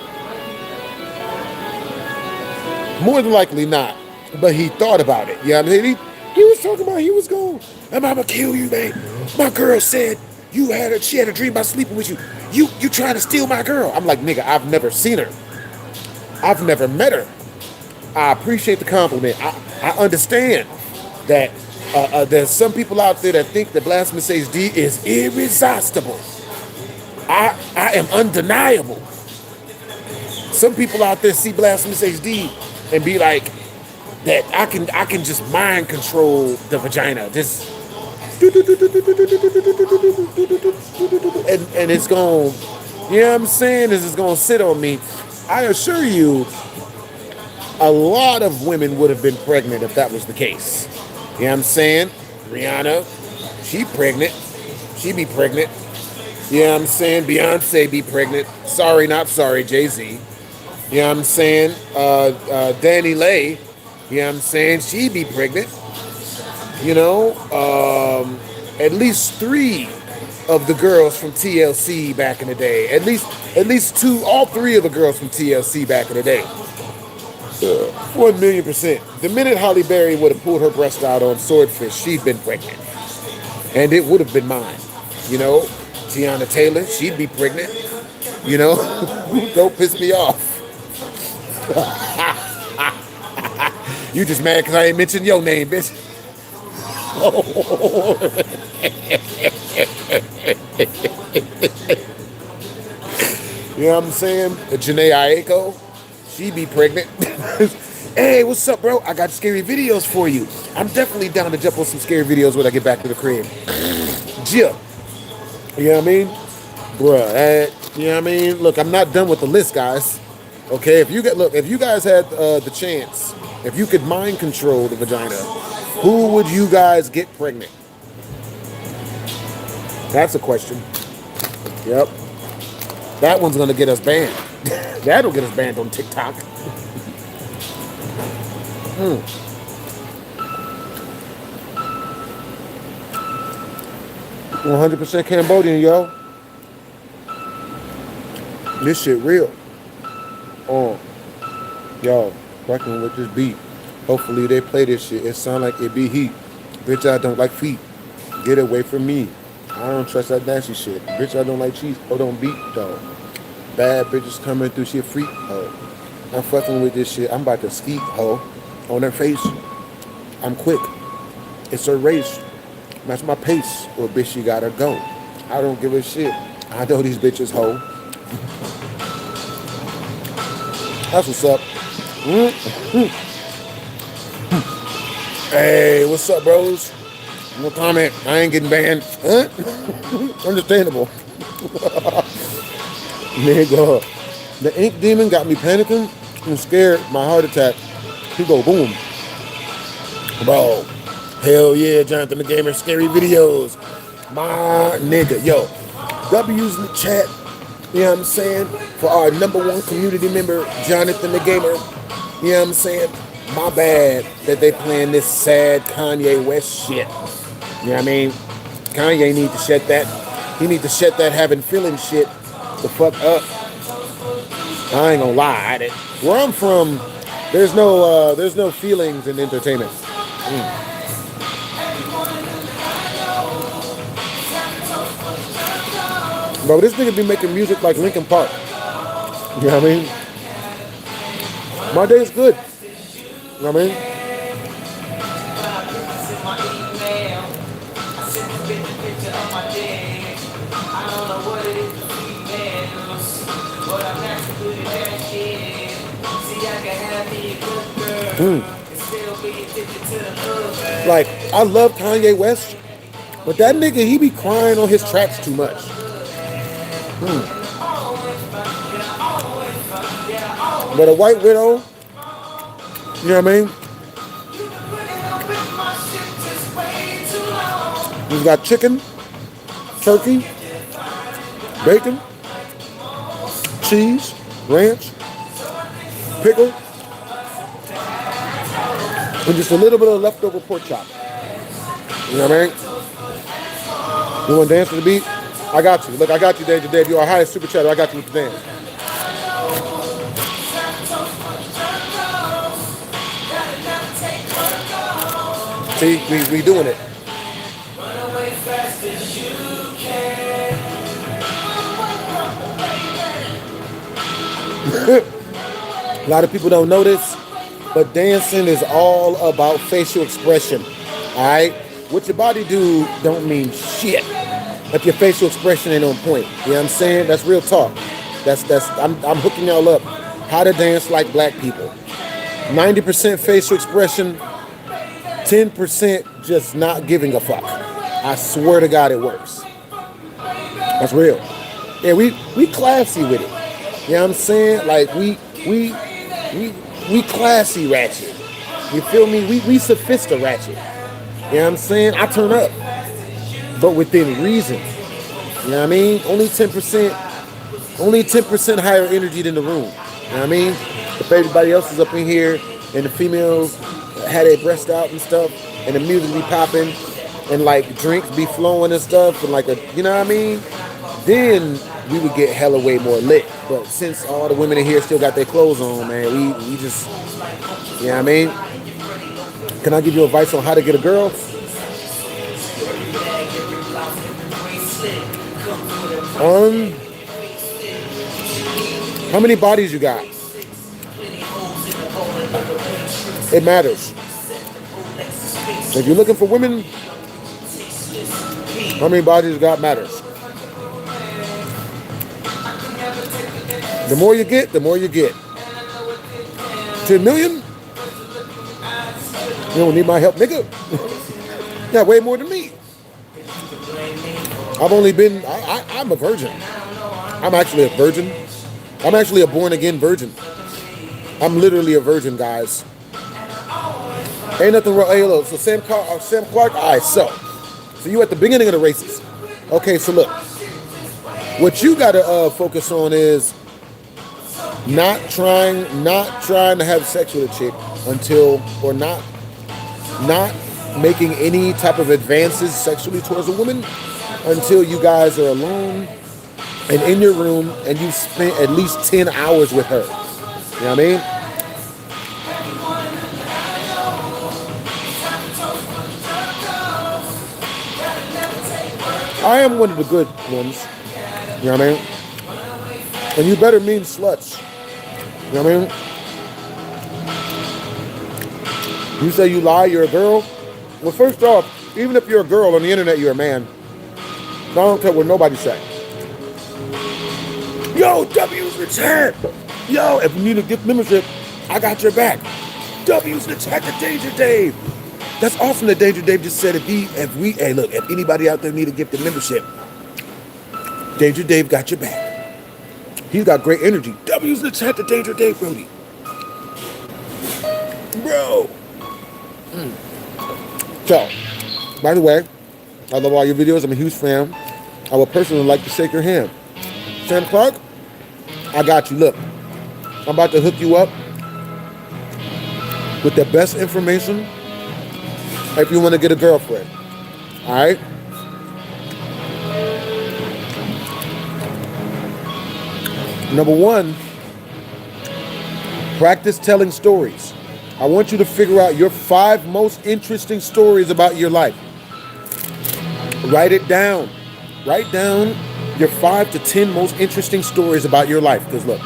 more than likely not, but he thought about it. You know what I mean? He was talking about he was going, I'm gonna kill you, man. My girl said she had a dream about sleeping with you. You trying to steal my girl. I'm like, nigga, I've never seen her. I've never met her. I appreciate the compliment. I understand that there's some people out there that think that BlastphamousHD is irresistible. I am undeniable. Some people out there see BlastphamousHD and be like, that I can just mind control the vagina. Just and it's going, you know what I'm saying? This is going to sit on me. I assure you, a lot of women would have been pregnant if that was the case. You know what I'm saying? Rihanna, she pregnant. She be pregnant. You know what I'm saying? Beyonce be pregnant. Sorry, not sorry, Jay-Z. You know what I'm saying? Danny Lay, you know what I'm saying? She be pregnant. You know, at least 3 of the girls from TLC back in the day. At least 2, all 3 of the girls from TLC back in the day. 1,000,000%. The minute Halle Berry would have pulled her breast out on Swordfish, she'd been pregnant. And it would have been mine. You know, Tiana Taylor, she'd be pregnant. You know, don't piss me off. You just mad because I ain't mentioned your name, bitch. You know what I'm saying? Janae Aiko, she be pregnant. Hey, what's up, bro? I got scary videos for you. I'm definitely down to jump on some scary videos when I get back to the crib. Jip. You know what I mean? Bruh, you know what I mean? Look, I'm not done with the list, guys. Okay, if you guys had the chance, if you could mind control the vagina, who would you guys get pregnant? That's a question. Yep. That one's gonna get us banned. That'll get us banned on TikTok. 100% Cambodian, yo. This shit real. Oh, yo, working with this beat. Hopefully they play this shit. It sound like it be heat. Bitch, I don't like feet. Get away from me. I don't trust that nasty shit. Bitch, I don't like cheese. Oh, don't beat, though. Bad bitches coming through shit freak, ho. I'm fucking with this shit. I'm about to skeet, ho. On her face. I'm quick. It's her race. Match my pace. Or bitch, she gotta go. I don't give a shit. I know these bitches, ho. That's what's up. Hey, what's up, bros? No comment. I ain't getting banned. Huh? Understandable. Nigga, the ink demon got me panicking and scared. My heart attack. He go boom. Bro, hell yeah, Jonathan the Gamer, scary videos. My nigga, yo, W's in the chat. You know what I'm saying? For our #1 community member, Jonathan the Gamer. You know what I'm saying? my bad that they playing this sad Kanye West shit. You know what I mean? Kanye need to shut that. He need to shut that having feelings shit the fuck up. I ain't gonna lie. Where I'm from, there's no feelings in entertainment. Bro, this nigga be making music like Linkin Park. You know what I mean? My day is good. You know what I mean? Like, I love Kanye West, but that nigga, he be crying on his tracks too much. But a White Widow, you know what I mean? He's got chicken, turkey, bacon, cheese, ranch, pickle, and just a little bit of leftover pork chop. You know what I mean? You want to dance to the beat? I got you. Look, I got you, Danger Dave. You are highest super chatter. I got you with the dance. See, we doing it. A lot of people don't know this, but dancing is all about facial expression. All right, what your body do don't mean shit if your facial expression ain't on point. You know what I'm saying? That's real talk. I'm hooking y'all up. How to dance like black people. 90% facial expression, 10% just not giving a fuck. I swear to God, it works. That's real. Yeah, we classy with it. You know what I'm saying? Like we classy ratchet. You feel me? We sophisticated ratchet. You know what I'm saying? I turn up, but within reason. You know what I mean? Only 10% higher energy than the room. You know what I mean? If everybody else is up in here and the females had their breast out and stuff, and the music be popping, and like drinks be flowing and stuff, and like you know what I mean? Then we would get hella way more lit. But since all the women in here still got their clothes on, man, we just, you know what I mean? Can I give you advice on how to get a girl? How many bodies you got? It matters. If you're looking for women, how many bodies you got matters. The more you get, the more you get. 10 million? You don't need my help, nigga. Yeah, way more than me. I've only been, I'm a virgin. I'm actually a virgin. I'm actually a born again virgin. I'm literally a virgin, guys. Ain't nothing wrong. Hey, look, so Sam Clark, all right, so you at the beginning of the races. Okay, so look. What you got to focus on is not trying to have sex with a chick until, or not making any type of advances sexually towards a woman until you guys are alone and in your room and you spent at least 10 hours with her. You know what I mean? I am one of the good ones. You know what I mean? And you better mean sluts. You know what I mean? You say you lie, you're a girl? Well, first off, even if you're a girl on the internet, you're a man. I don't care what nobody say. Yo, W's the chat. Yo, if you need a gift membership, I got your back. W's the chat to Danger Dave. That's awesome that Danger Dave just said if anybody out there need a gift of membership, Danger Dave got your back. He's got great energy. W's the chat to Danger Dave, Brody. Bro. So, by the way, I love all your videos. I'm a huge fan. I would personally like to shake your hand. Sam Clark, I got you. Look, I'm about to hook you up with the best information if you want to get a girlfriend. All right? Number one, practice telling stories. I want you to figure out your 5 most interesting stories about your life. Write it down. Write down your 5 to 10 most interesting stories about your life. Because look,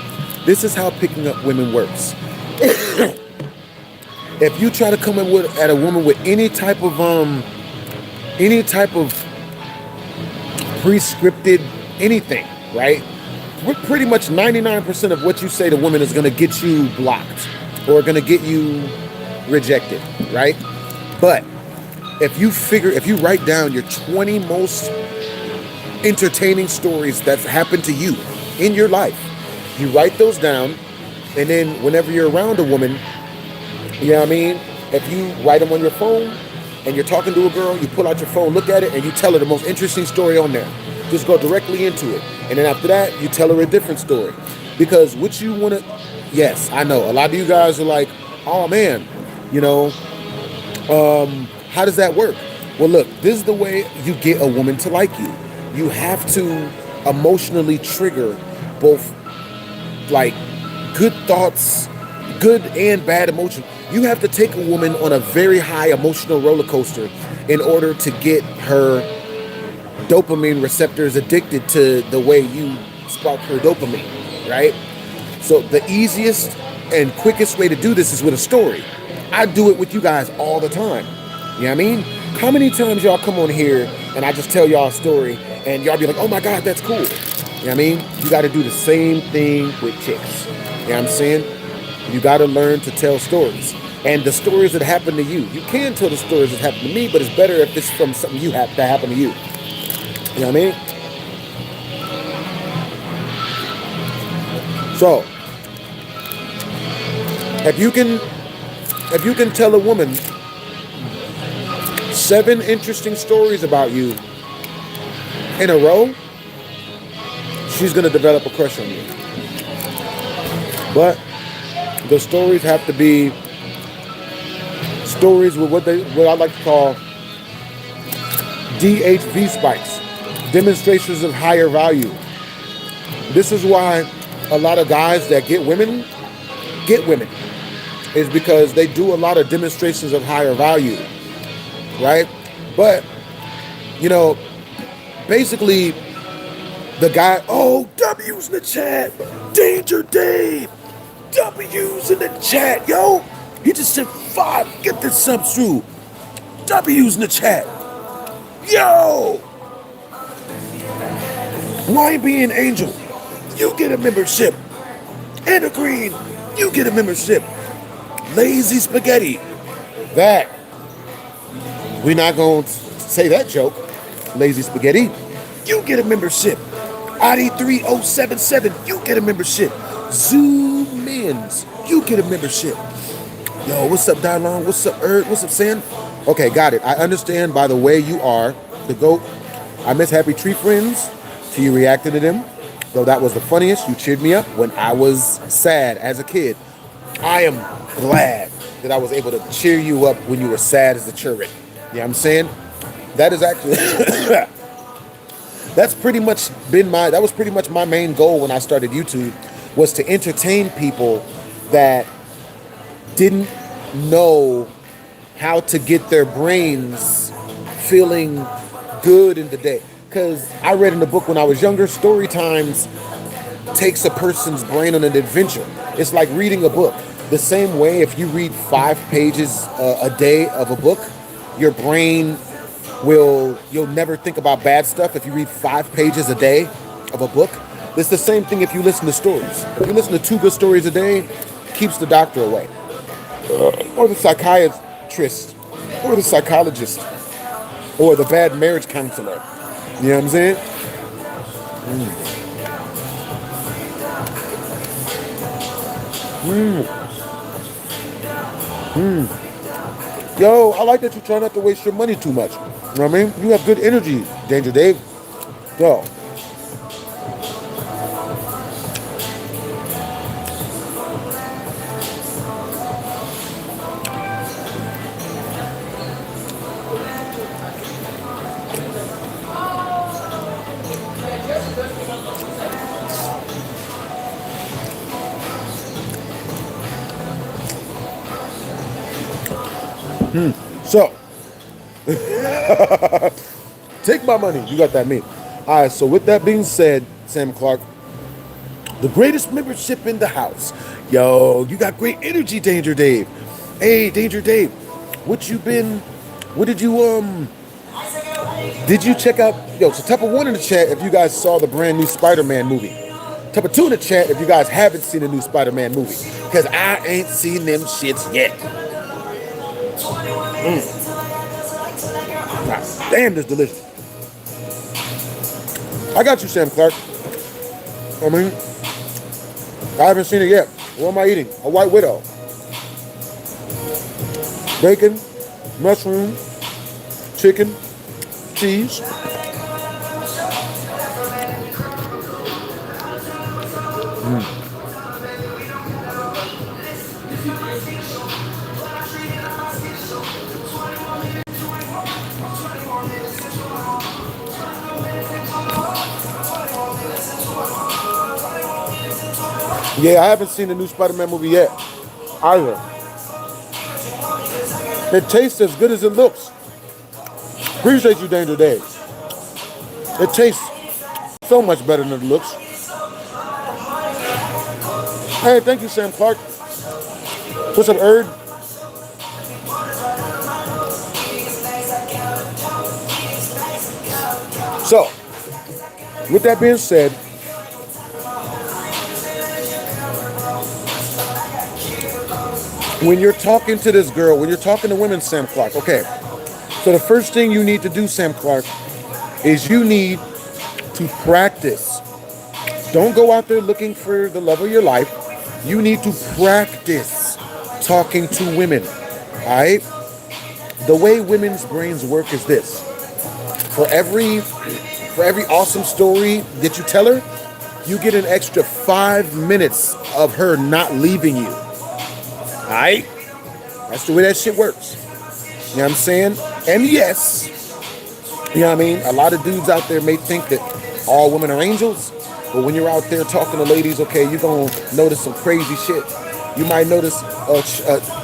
this is how picking up women works. If you try to come in at a woman with any type of prescripted anything, right? We're pretty much 99% of what you say to women is going to get you blocked or going to get you rejected, right? But if you write down your 20 most entertaining stories that's happened to you in your life, you write those down, and then whenever you're around a woman, you know what I mean? If you write them on your phone and you're talking to a girl, you pull out your phone, look at it, and you tell her the most interesting story on there. Just go directly into it. And then after that, you tell her a different story. Because what you want to, yes, I know, a lot of you guys are like, oh man, you know, how does that work? Well, look, this is the way you get a woman to like you. You have to emotionally trigger both like good thoughts, good and bad emotion. You have to take a woman on a very high emotional roller coaster in order to get her dopamine receptors addicted to the way you spark her dopamine, right? So the easiest and quickest way to do this is with a story. I do it with you guys all the time. You know what I mean? How many times y'all come on here and I just tell y'all a story and y'all be like, oh my God, that's cool. You know what I mean? You got to do the same thing with chicks. You know what I'm saying? You got to learn to tell stories. And the stories that happen to you. You can tell the stories that happen to me, but it's better if it's from something that happened to you. You know what I mean? So, if you can tell a woman 7 interesting stories about you in a row, she's going to develop a crush on you. But the stories have to be stories with what I like to call DHV spikes, demonstrations of higher value. This is why a lot of guys that get women, is because they do a lot of demonstrations of higher value, right? But, you know, basically the guy, oh, W's in the chat, Danger Dave, W's in the chat, yo. He just said 5, get this sub through. W's in the chat. Yo! YB Angel, you get a membership. Anna Green, you get a membership. Lazy Spaghetti. That. We're not going to say that joke. Lazy Spaghetti, you get a membership. Adi3077, you get a membership. Zoom Mins, you get a membership. Yo, what's up, Dylon? What's up, Erd? What's up, Sam? Okay, got it. I understand by the way you are, the GOAT. I miss Happy Tree Friends. So you reacted to them. Though that was the funniest. You cheered me up when I was sad as a kid. I am glad that I was able to cheer you up when you were sad as a children. You know what I'm saying? That is actually... that was pretty much my main goal when I started YouTube, was to entertain people that didn't know how to get their brains feeling good in the day. Because I read in the book when I was younger, story times takes a person's brain on an adventure. It's like reading a book. The same way, if you read 5 pages a day of a book, your brain you'll never think about bad stuff if you read 5 pages a day of a book. It's the same thing if you listen to stories. If you listen to 2 good stories a day, keeps the doctor away. Or the psychiatrist, or the psychologist, or the bad marriage counselor. You know what I'm saying? Yo, I like that you try not to waste your money too much. You know what I mean? You have good energy, Danger Dave. Yo. So, take my money. You got that meat. All right, so with that being said, Sam Clark, the greatest membership in the house. Yo, you got great energy, Danger Dave. Hey, Danger Dave, what did you check out, so type of 1 in the chat if you guys saw the brand new Spider-Man movie. Type of 2 in the chat if you guys haven't seen the new Spider-Man movie. Because I ain't seen them shits yet. God damn, this delicious. I got you, Sam Clark. I mean, I haven't seen it yet. What am I eating? A White Widow. Bacon, mushroom, chicken, cheese. Yeah, I haven't seen the new Spider-Man movie yet, either. It tastes as good as it looks. Appreciate you, Danger Dave. It tastes so much better than it looks. Hey, thank you, Sam Clark. What's up, Erd? So, with that being said, when you're talking to this girl, when you're talking to women, Sam Clark, okay, so the first thing you need to do, Sam Clark, is you need to practice. Don't go out there looking for the love of your life. You need to practice talking to women, all right? The way women's brains work is this. For every awesome story that you tell her, you get an extra 5 minutes of her not leaving you. Alright? That's the way that shit works. You know what I'm saying? And yes, you know what I mean? A lot of dudes out there may think that all women are angels, but when you're out there talking to ladies, okay, you're going to notice some crazy shit. You might notice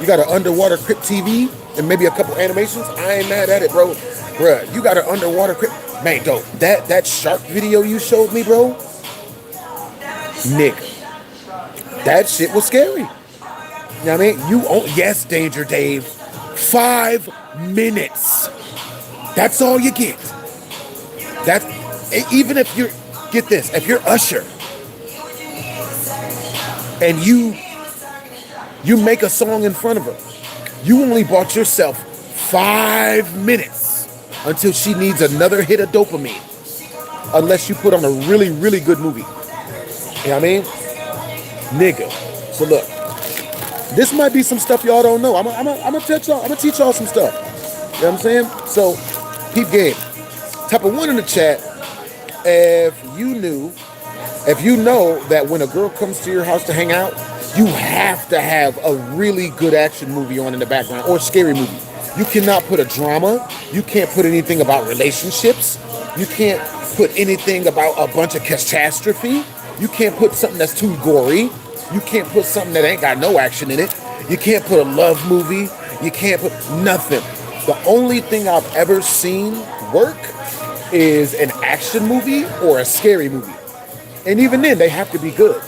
you got an underwater crypt TV and maybe a couple animations. I ain't mad at it, bro. Bruh, you got an underwater crypt. Man, dope. That shark video you showed me, bro, Nick, that shit was scary. You know what I mean? Yes, Danger Dave. 5 minutes. That's all you get. Even if you're, get this, if you're Usher and you make a song in front of her, you only bought yourself 5 minutes until she needs another hit of dopamine. Unless you put on a really, really good movie. You know what I mean? Nigga. So look. This might be some stuff y'all don't know. I'm gonna teach y'all some stuff. You know what I'm saying? So, peep game. Type of 1 in the chat if you know that when a girl comes to your house to hang out, you have to have a really good action movie on in the background or scary movie. You cannot put a drama. You can't put anything about relationships. You can't put anything about a bunch of catastrophe. You can't put something that's too gory. You can't put something that ain't got no action in it. You can't put a love movie. You can't put nothing. The only thing I've ever seen work is an action movie or a scary movie. And even then, they have to be good.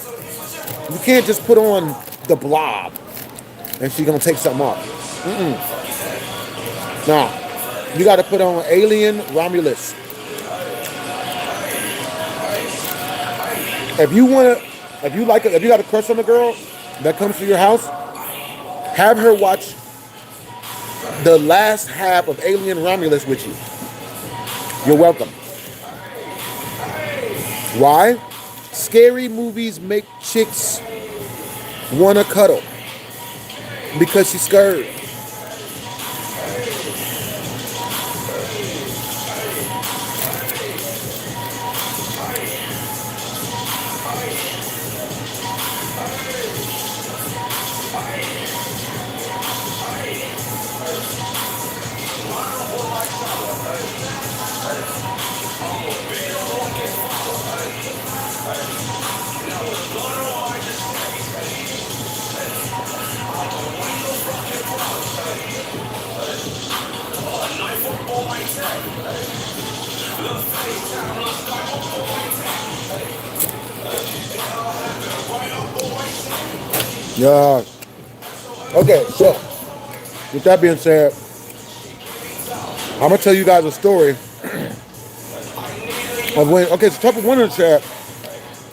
You can't just put on The Blob and she's gonna take something off. No, you gotta put on Alien Romulus. If you got a crush on a girl that comes to your house, have her watch the last half of Alien Romulus with you. You're welcome. Why? Scary movies make chicks want to cuddle because she's scared. Yeah. Okay, so with that being said, I'm gonna tell you guys a story of when. Okay, so type of one in the chat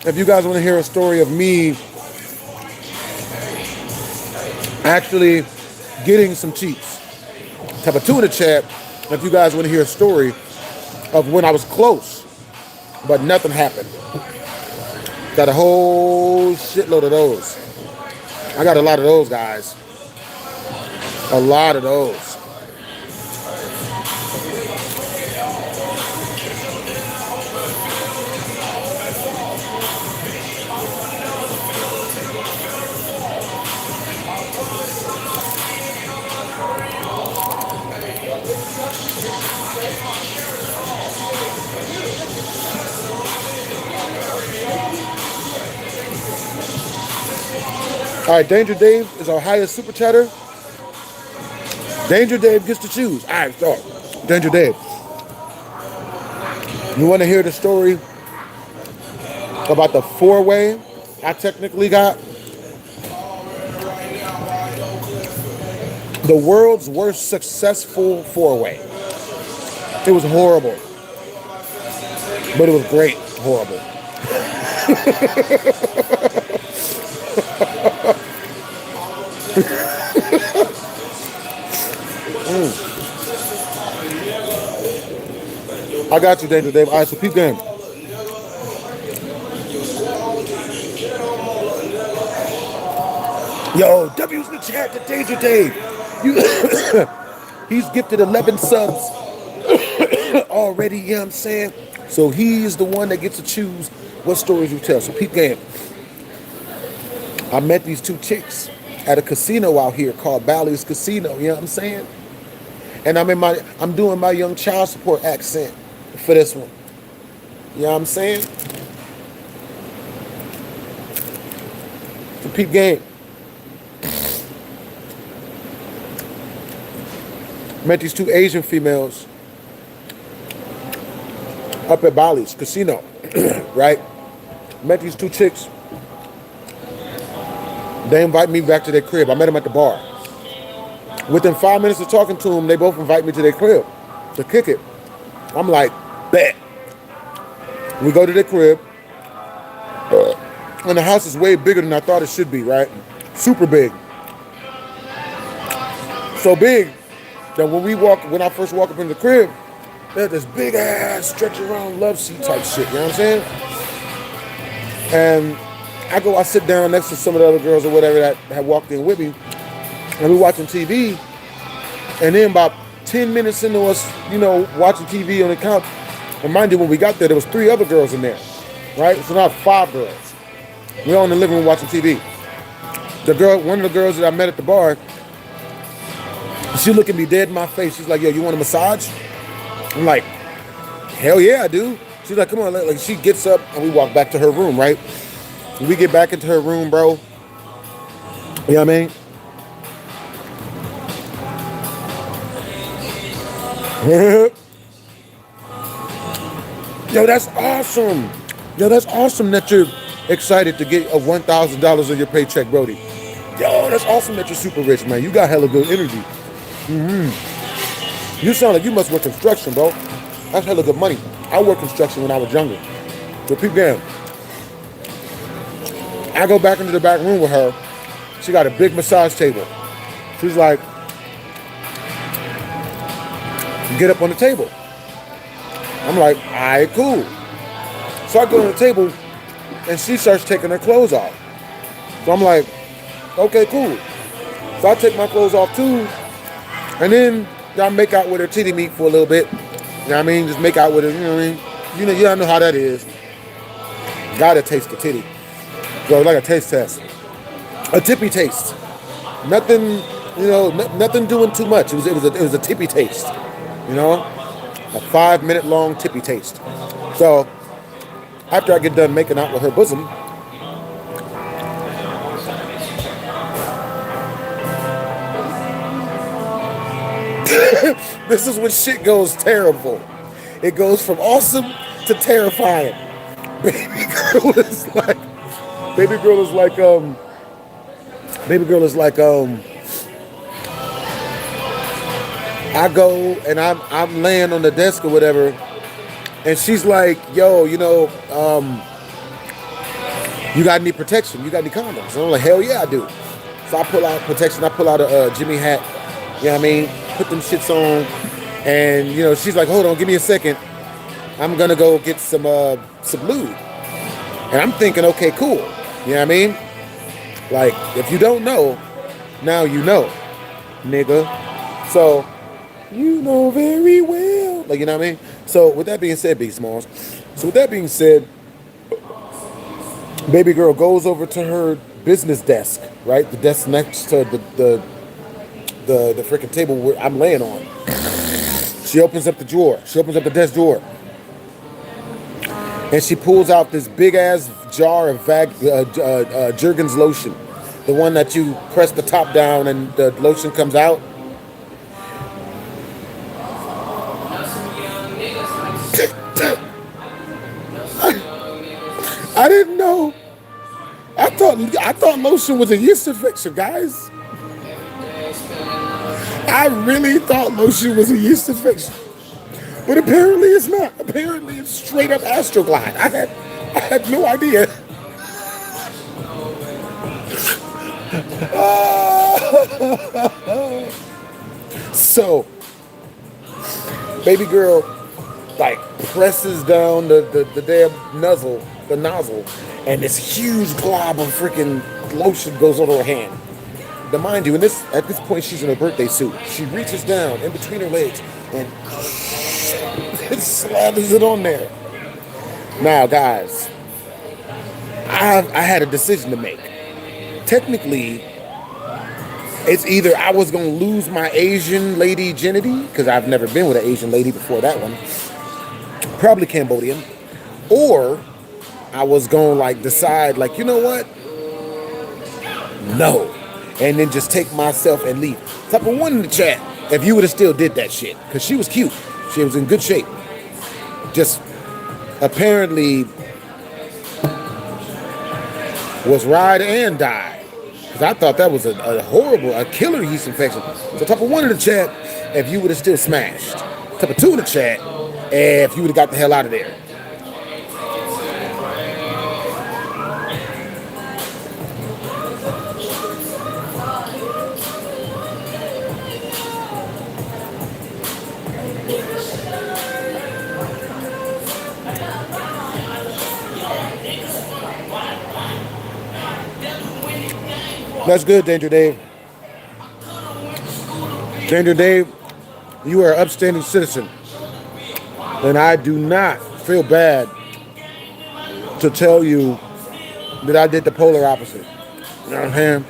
if you guys want to hear a story of me actually getting some cheats. Type of two in the chat if you guys want to hear a story of when I was close, but nothing happened. Got a whole shitload of those. I got a lot of those, guys. A lot of those. All right, Danger Dave is our highest super chatter. Danger Dave gets to choose. All right, start. Danger Dave. You want to hear the story about the four-way I technically got? The world's worst successful four-way. It was horrible. But it was great. Horrible. I got you, Danger Dave. All right, so peep game. Yo, W's in the chat to Danger Dave. He's gifted 11 subs already, you know what I'm saying? So he is the one that gets to choose what stories you tell. So peep game. I met these two chicks at a casino out here called Bally's Casino, you know what I'm saying? And I'm doing my young child support accent for this one. You know what I'm saying? So peep game. Met these two Asian females up at Bally's Casino, right? Met these two chicks. They invite me back to their crib. I met them at the bar. Within 5 minutes of talking to them, they both invite me to their crib to kick it. I'm like, bet. We go to their crib. And the house is way bigger than I thought it should be, right? Super big. So big that when I first walk up in the crib, there's this big ass stretch around love seat type shit, you know what I'm saying? And I sit down next to some of the other girls or whatever that had walked in with me, and we watching TV, and then about 10 minutes into us, watching TV on the couch, and mind you, when we got there was 3 other girls in there, right? So now 5 girls. We're all in the living room watching TV. One of the girls that I met at the bar, she looked at me dead in my face. She's like, yo, you want a massage? I'm like, hell yeah, I do. She's like, come on. Like, she gets up and we walk back to her room, right? We get back into her room, bro. You know what I mean? Yo, that's awesome. Yo, that's awesome that you're excited to get a $1,000 of your paycheck, Brody. Yo, that's awesome that you're super rich, man. You got hella good energy. You sound like you must work construction, bro. That's hella good money. I worked construction when I was younger. So peep game. I go back into the back room with her. She got a big massage table. She's like, get up on the table. I'm like, all right, cool. So I go to the table and she starts taking her clothes off. So I'm like, okay, cool. So I take my clothes off too. And then y'all make out with her titty meat for a little bit. You know what I mean? Just make out with her, you know what I mean? You don't know how that is. Gotta taste the titty. So like a taste test. A tippy taste. Nothing, nothing doing too much. It was a tippy taste. A 5-minute long tippy taste. So after I get done making out with her bosom, this is when shit goes terrible. It goes from awesome to terrifying. Baby girl is like, Baby girl is like, I go and I'm laying on the desk or whatever, and she's like, yo, you got any protection? You got any condoms? And I'm like, hell yeah, I do. So I pull out protection. I pull out a Jimmy hat. You know what I mean? Put them shits on. And, she's like, hold on, give me a second. I'm going to go get some lube. And I'm thinking, okay, cool. You know what I mean? Like, if you don't know, now you know, nigga. So, you know very well. Like, you know what I mean? So, with that being said, Big Smalls. So, with that being said, baby girl goes over to her business desk, right? The desk next to the freaking table where I'm laying on. She opens up the drawer. She opens up the desk drawer. And she pulls out this big ass jar of Jergens lotion. The one that you press the top down and the lotion comes out. I didn't know. I thought lotion was a yeast infection, guys. I really thought lotion was a yeast infection. But apparently it's not. Apparently it's straight up Astroglide. I had no idea. So, baby girl, like, presses down the damn nozzle, and this huge glob of freaking lotion goes onto her hand. Now, mind you, at this point, she's in her birthday suit. She reaches down in between her legs and slathers it on there. Now, guys, I had a decision to make. Technically, it's either I was going to lose my Asian lady virginity, because I've never been with an Asian lady before that one, probably Cambodian, or I was going to decide, you know what? No. And then just take myself and leave. Type of one in the chat if you would have still did that shit, because she was cute. She was in good shape. Just apparently was ride and die. Because I thought that was a horrible, killer yeast infection. So type of one in the chat if you would have still smashed. Type of two in the chat if you would have got the hell out of there. That's good, Danger Dave. Danger Dave, you are an upstanding citizen. And I do not feel bad to tell you that I did the polar opposite. You know what I'm saying?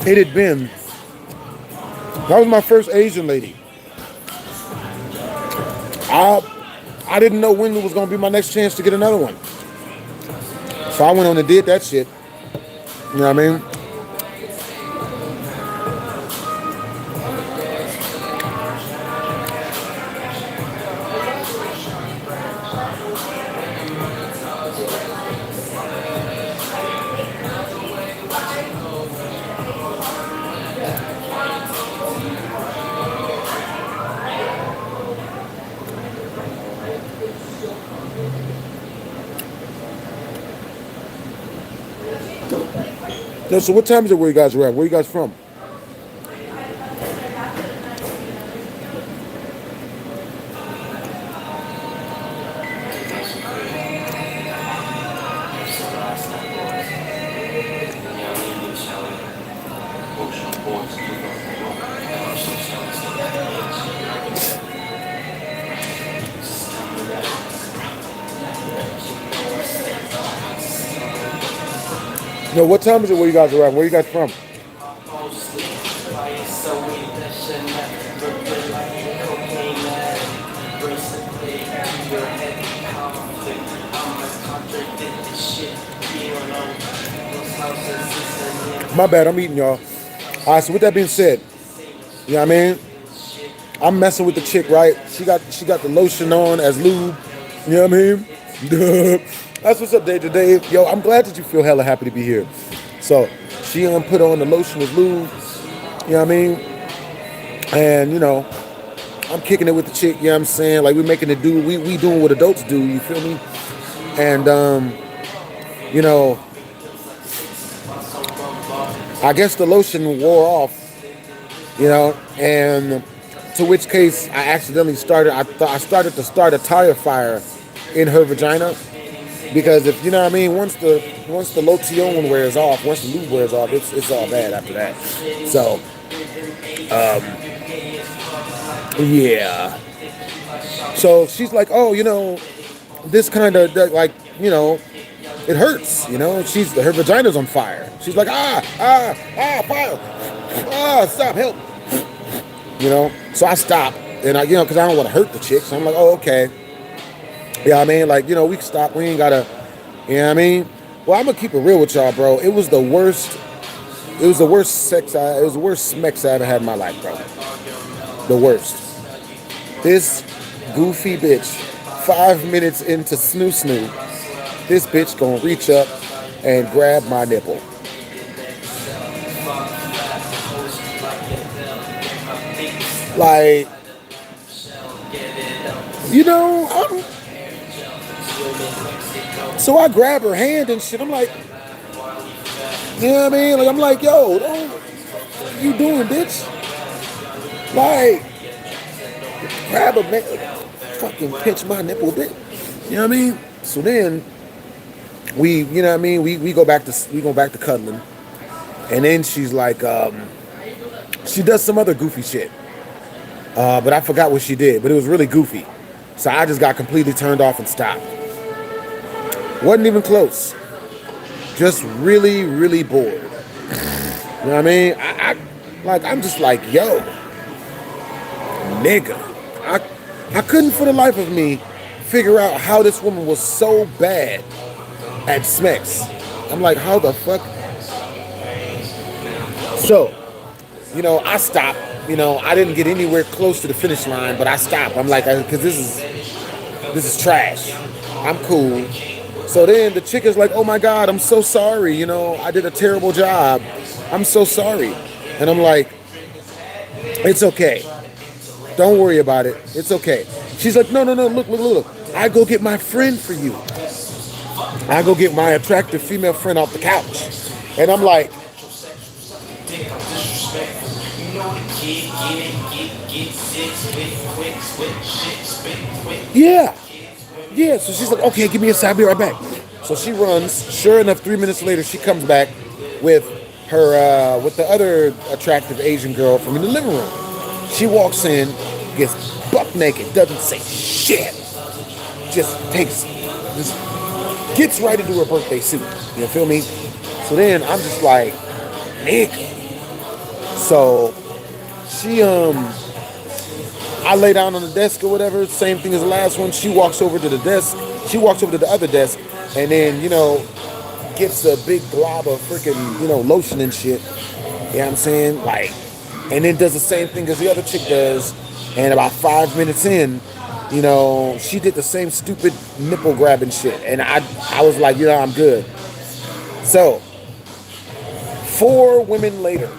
It had been, that was my first Asian lady. I didn't know when it was going to be my next chance to get another one. So I went on and did that shit. You know what I mean? No, so what time is it where you guys are at? Where you guys from? No, what time is it where you guys are at? Where you guys from? My bad, I'm eating, y'all. All right, so with that being said, you know what I mean? I'm messing with the chick, right? She got the lotion on as lube. You know what I mean? That's what's up, Day to Day. Yo, I'm glad that you feel hella happy to be here. So She put on the lotion with lube. You know what I mean? And, you know, I'm kicking it with the chick, you know what I'm saying? Like, we making it do, we doing what adults do, you feel me? And, you know, I guess the lotion wore off, you know, and to which case I accidentally started, I started to start a tire fire in her vagina. Because if, you know what I mean, once the lotion wears off, once the lube wears off, it's all bad after that. So, yeah. So she's like, oh, you know, this kind of, like, you know, it hurts, you know. Her vagina's on fire. She's like, fire. Stop, help. You know, so I stop. And you know, because I don't want to hurt the chick. So I'm like, oh, okay. Yeah, I mean, like, you know, we can stop. We ain't got to, you know what I mean? Well, I'm going to keep it real with y'all, bro. It was the worst smex I ever had in my life, bro. The worst. This goofy bitch, 5 minutes into snoo, this bitch gonna reach up and grab my nipple. Like, you know, so I grab her hand and shit. I'm like, you know what I mean? Like, I'm like, yo, what you doing, bitch? Like, grab a man, fucking pinch my nipple, bitch. You know what I mean? So then we, you know what I mean? We go back to cuddling, and then she's like, she does some other goofy shit, but I forgot what she did. But it was really goofy, so I just got completely turned off and stopped. Wasn't even close. Just really, really bored. You know what I mean? I'm just like, yo, nigga. I couldn't for the life of me figure out how this woman was so bad at Smex. I'm like, how the fuck? So, you know, I stopped. You know, I didn't get anywhere close to the finish line, but I stopped. I'm like, because this is trash. I'm cool. So then the chick is like, oh my God, I'm so sorry. You know, I did a terrible job. I'm so sorry. And I'm like, it's okay. Don't worry about it. It's okay. She's like, no, look. I go get my friend for you. I go get my attractive female friend off the couch. And I'm like, yeah. So she's like, okay, give me a side, I'll be right back. So she runs. Sure enough, 3 minutes later, she comes back with her, with the other attractive Asian girl from in the living room. She walks in, gets buck naked, doesn't say shit. Just gets right into her birthday suit. You feel me? So then I'm just like, Nick. So she, I lay down on the desk or whatever, same thing as the last one. She walks over to the desk. She walks over to the other desk and then, you know, gets a big glob of freaking, you know, lotion and shit. You know what I'm saying? Like, and then does the same thing as the other chick does. And about 5 minutes in, you know, she did the same stupid nipple grabbing shit. And I was like, you know, I'm good. So, 4 women later,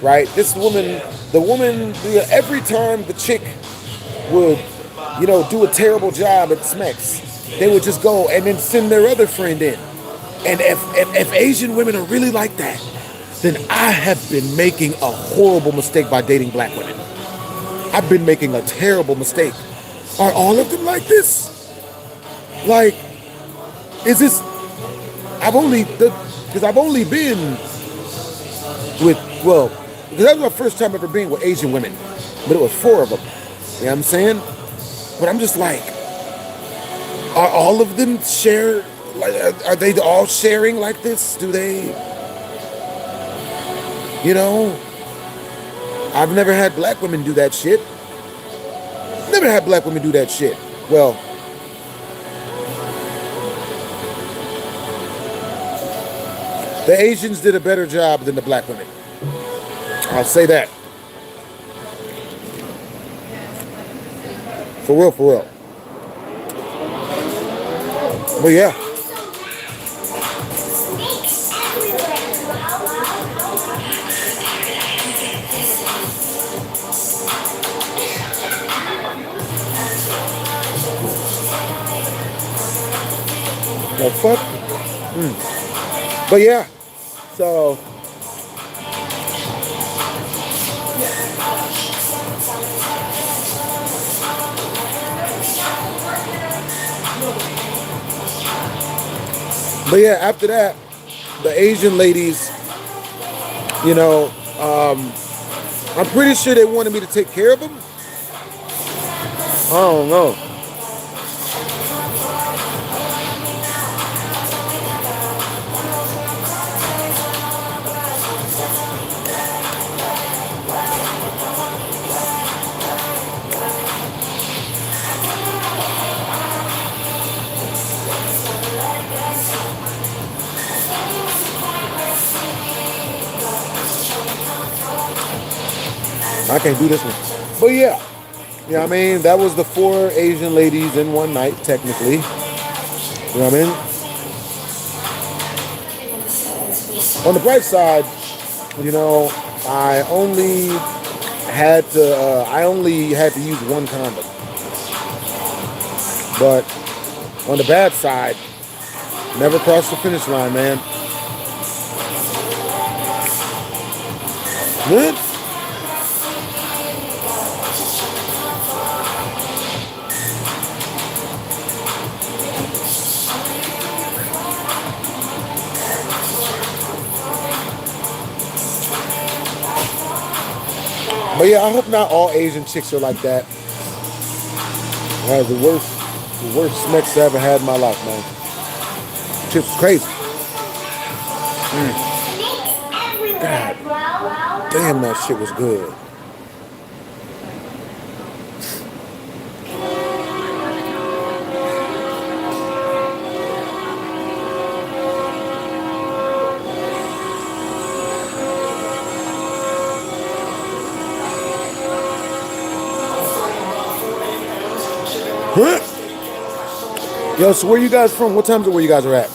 right? This woman, every time the chick would, you know, do a terrible job at Smex, they would just go and then send their other friend in. And if Asian women are really like that, then I have been making a horrible mistake by dating black women. I've been making a terrible mistake. Are all of them like this? Like, is this, because I've only been with, well, because that was my first time ever being with Asian women, but it was 4 of them. You know what I'm saying? But I'm just like, are all of them are they all sharing like this? Do they, you know? I've never had black women do that shit. Never had black women do that shit. Well, the Asians did a better job than the black women. I'll say that. For real. But yeah. The fuck? But yeah, so but yeah, after that, the Asian ladies, you know, I'm pretty sure they wanted me to take care of them. I don't know. I can't do this one. But yeah. Yeah, I mean, that was the 4 Asian ladies in one night, technically. You know what I mean? On the bright side, you know, I only had to use one condom. But on the bad side, never crossed the finish line, man. Good? But yeah, I hope not all Asian chicks are like that. I had the worst smecks I ever had in my life, man. Chips was crazy. God damn, that shit was good. Huh? Yo, so where you guys from? What time is it where you guys are at?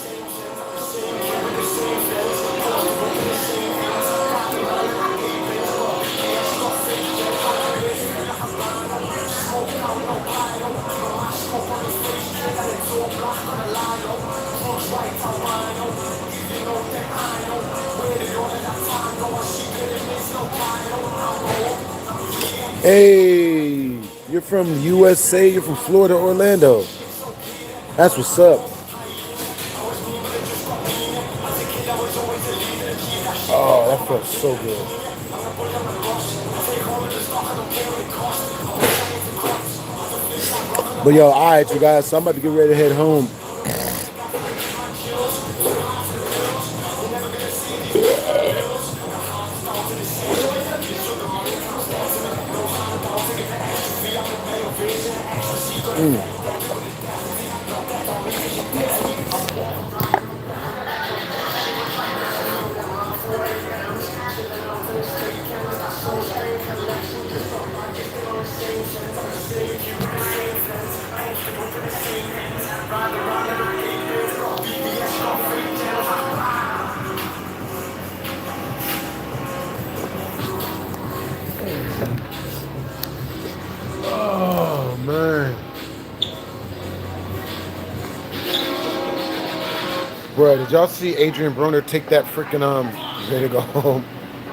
Hey, you're from USA, you're from Florida, Orlando. That's what's up. Oh, that felt so good. But yo, alright you guys, so I'm about to get ready to head home. Oh man. Bro, did y'all see Adrian Broner take that freaking ready to go home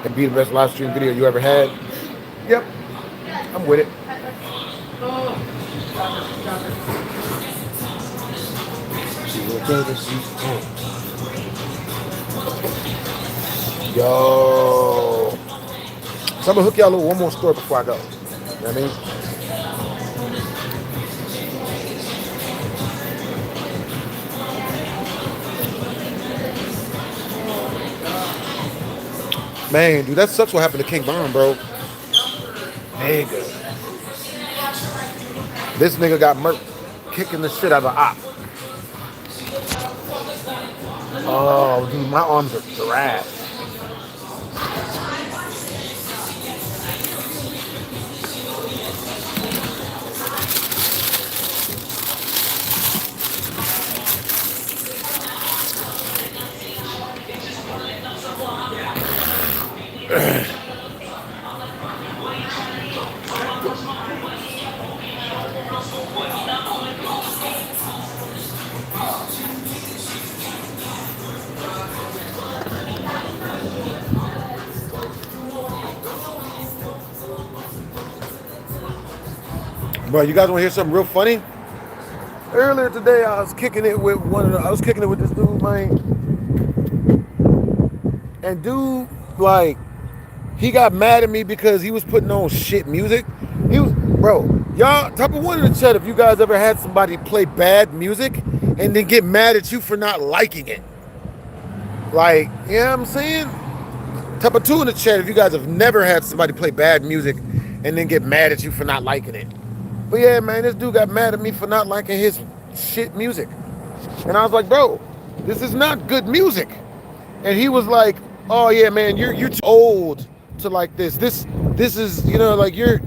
and be the best live stream video you ever had? Yep, I'm with it. Yo. So I'm gonna hook y'all with one more story before I go. You know what I mean? Man, dude, that sucks what happened to King Von, bro. Nigga. This nigga got murked, kicking the shit out of op. Oh, dude, my arms are trash. Bro, you guys want to hear something real funny? Earlier today, I was kicking it with this dude, man. And dude, like, he got mad at me because he was putting on shit music. Bro, y'all, type of one in the chat if you guys ever had somebody play bad music and then get mad at you for not liking it. Like, you know what I'm saying? Type of two in the chat if you guys have never had somebody play bad music and then get mad at you for not liking it. But yeah, man, this dude got mad at me for not liking his shit music. And I was like, bro, this is not good music. And he was like, oh yeah, man, you're too old to like this. This is, you know, like you're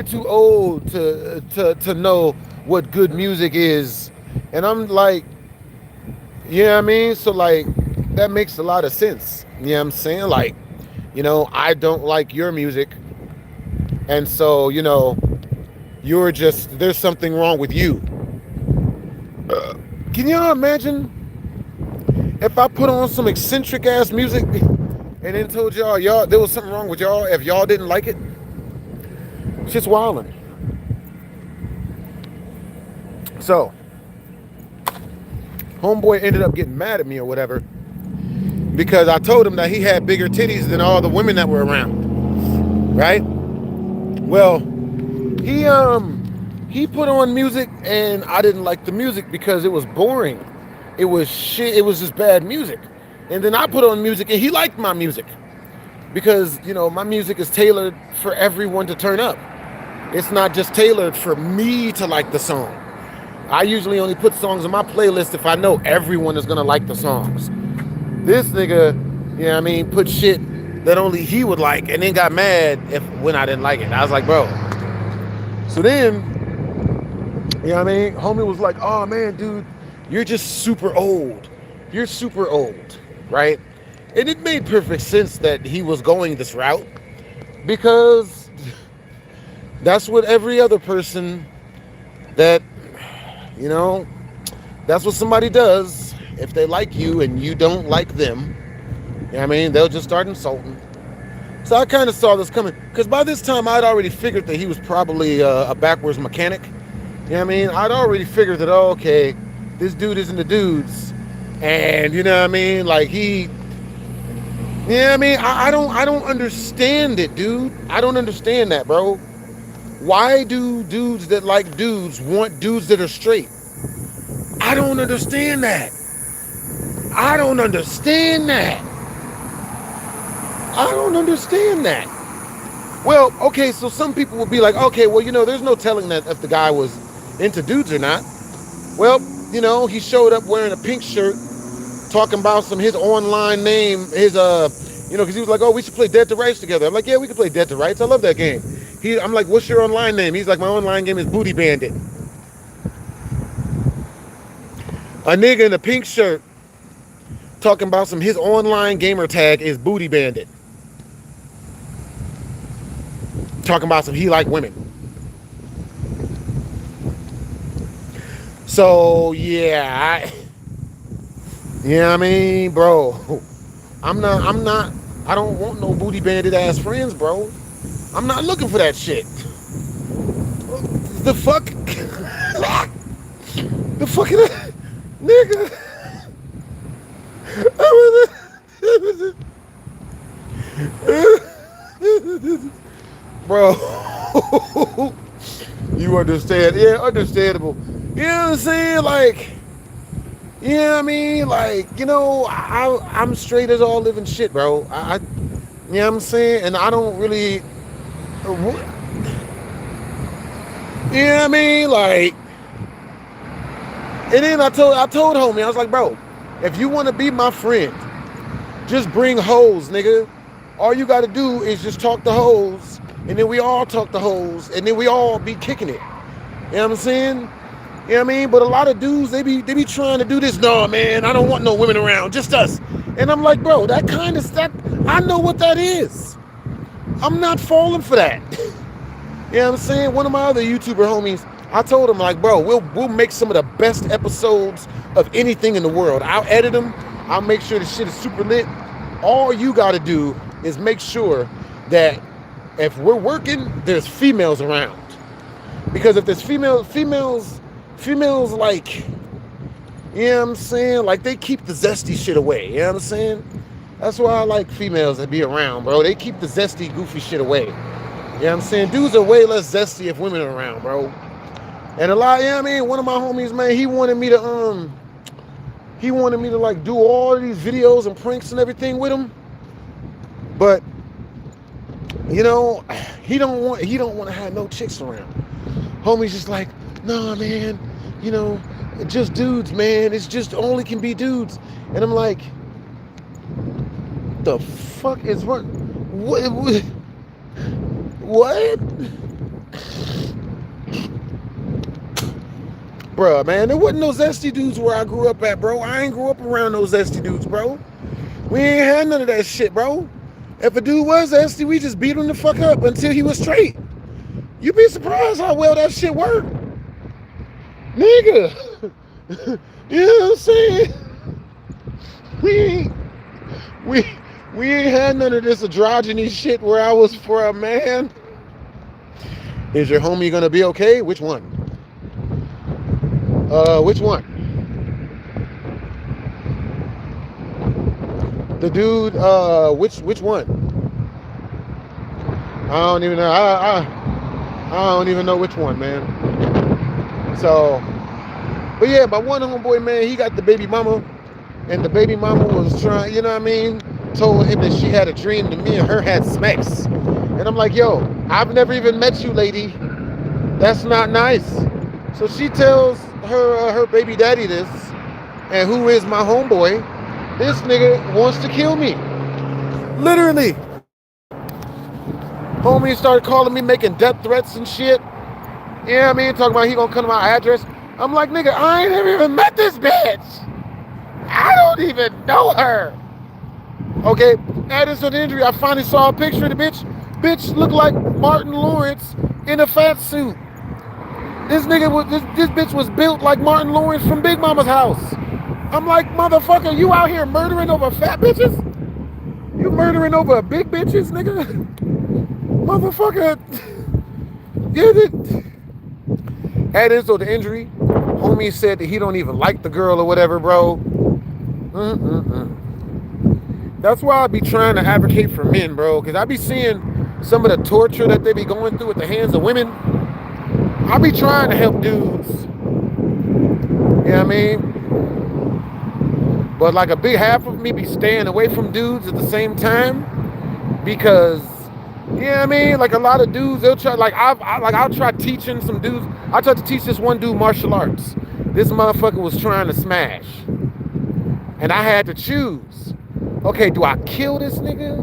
too old to know what good music is. And I'm like, you know what I mean? So like that makes a lot of sense. You know what I'm saying? Like, you know, I don't like your music. And so, you know, there's something wrong with you. Can y'all imagine if I put on some eccentric ass music and then told y'all there was something wrong with y'all if y'all didn't like it? It's just wildin'. So, homeboy ended up getting mad at me or whatever because I told him that he had bigger titties than all the women that were around, right? Well, he put on music and I didn't like the music because it was boring. It was shit. It was just bad music. And then I put on music and he liked my music because, you know, my music is tailored for everyone to turn up. It's not just tailored for me to like the song. I usually only put songs on my playlist if I know everyone is going to like the songs. This nigga, you know what I mean, put shit that only he would like and then got mad when I didn't like it. I was like, bro. So then, you know what I mean? Homie was like, oh man, dude, you're just super old. You're super old, right? And it made perfect sense that he was going this route because that's what every other person that, you know, that's what somebody does if they like you and you don't like them. You know what I mean? They'll just start insulting. So I kind of saw this coming because by this time I'd already figured that he was probably a backwards mechanic. You know what I mean? I'd already figured that, oh, okay, this dude isn't the dudes. And you know what I mean? Like you know what I mean? I don't understand it, dude. I don't understand that, bro. Why do dudes that like dudes want dudes that are straight? I don't understand that. I don't understand that. I don't understand that. Well, okay, so some people will be like, okay, well, you know, there's no telling that if the guy was into dudes or not. Well, you know, he showed up wearing a pink shirt, talking about his online name, you know, because he was like, oh, we should play Dead to Rights together. I'm like, yeah, we can play Dead to Rights. I love that game. I'm like, what's your online name? He's like, my online game is Booty Bandit. A nigga in a pink shirt talking about his online gamer tag is Booty Bandit. Talking about he like women. So yeah, you know what I mean, bro? I don't want no booty bandit ass friends, bro. I'm not looking for that shit. The fuck? The fucking nigga. Bro, you understand? Yeah, understandable. You know what I'm saying? Like, you know what I mean? Like, you know, I'm straight as all living shit, bro. You know what I'm saying? And I don't really, you know what I mean? Like, and then I told homie, I was like, bro, if you want to be my friend, just bring hoes, nigga. All you got to do is just talk to hoes, and then we all talk to hoes, and then we all be kicking it. You know what I'm saying? You know what I mean? But a lot of dudes, they be trying to do this. No, man, I don't want no women around, just us. And I'm like, bro, that kind of stuff, I know what that is. I'm not falling for that. You know what I'm saying? One of my other YouTuber homies, I told him, like, bro, we'll make some of the best episodes of anything in the world. I'll edit them. I'll make sure the shit is super lit. All you got to do is make sure that if we're working, there's females around. Because if there's females like, you know what I'm saying? Like they keep the zesty shit away, you know what I'm saying? That's why I like females that be around, bro. They keep the zesty, goofy shit away. You know what I'm saying? Dudes are way less zesty if women are around, bro. And a lot, you know what I mean? One of my homies, man, he wanted me to like do all of these videos and pranks and everything with him. But you know, he don't want to have no chicks around. Homie's just like, nah, man, you know, just dudes, man. It's just only can be dudes. And I'm like, the fuck is what? Bruh, man, there wasn't no zesty dudes where I grew up at, bro. I ain't grew up around no zesty dudes, bro. We ain't had none of that shit, bro. If a dude was zesty, we just beat him the fuck up until he was straight. You'd be surprised how well that shit worked. Nigga. You know what I'm saying? We ain't had none of this androgyny shit where I was for a man. Is your homie gonna be okay? Which one? Which one? The dude, which one? I don't even know. I don't even know which one, man. So, but yeah, my one homeboy, man, he got the baby mama, and the baby mama was trying, you know what I mean? Told him that she had a dream that me and her had sex. And I'm like, yo, I've never even met you, lady. That's not nice. So she tells her baby daddy this, and who is my homeboy, this nigga wants to kill me. Literally. Homie started calling me, making death threats and shit. You know what I mean? Talking about he gonna come to my address. I'm like, nigga, I ain't never even met this bitch. I don't even know her. Okay, adding to the injury, I finally saw a picture of the bitch. Bitch looked like Martin Lawrence in a fat suit. This bitch was built like Martin Lawrence from Big Mama's house. I'm like, motherfucker, you out here murdering over fat bitches? You murdering over big bitches, nigga? Motherfucker. Get it? Adding to the injury, homie said that he don't even like the girl or whatever, bro. That's why I be trying to advocate for men, bro, because I be seeing some of the torture that they be going through at the hands of women. I be trying to help dudes. You know what I mean? But like a big half of me be staying away from dudes at the same time because, you know what I mean? Like a lot of dudes, they'll try, I'll try teaching some dudes. I tried to teach this one dude martial arts. This motherfucker was trying to smash. And I had to choose. Okay, do I kill this nigga?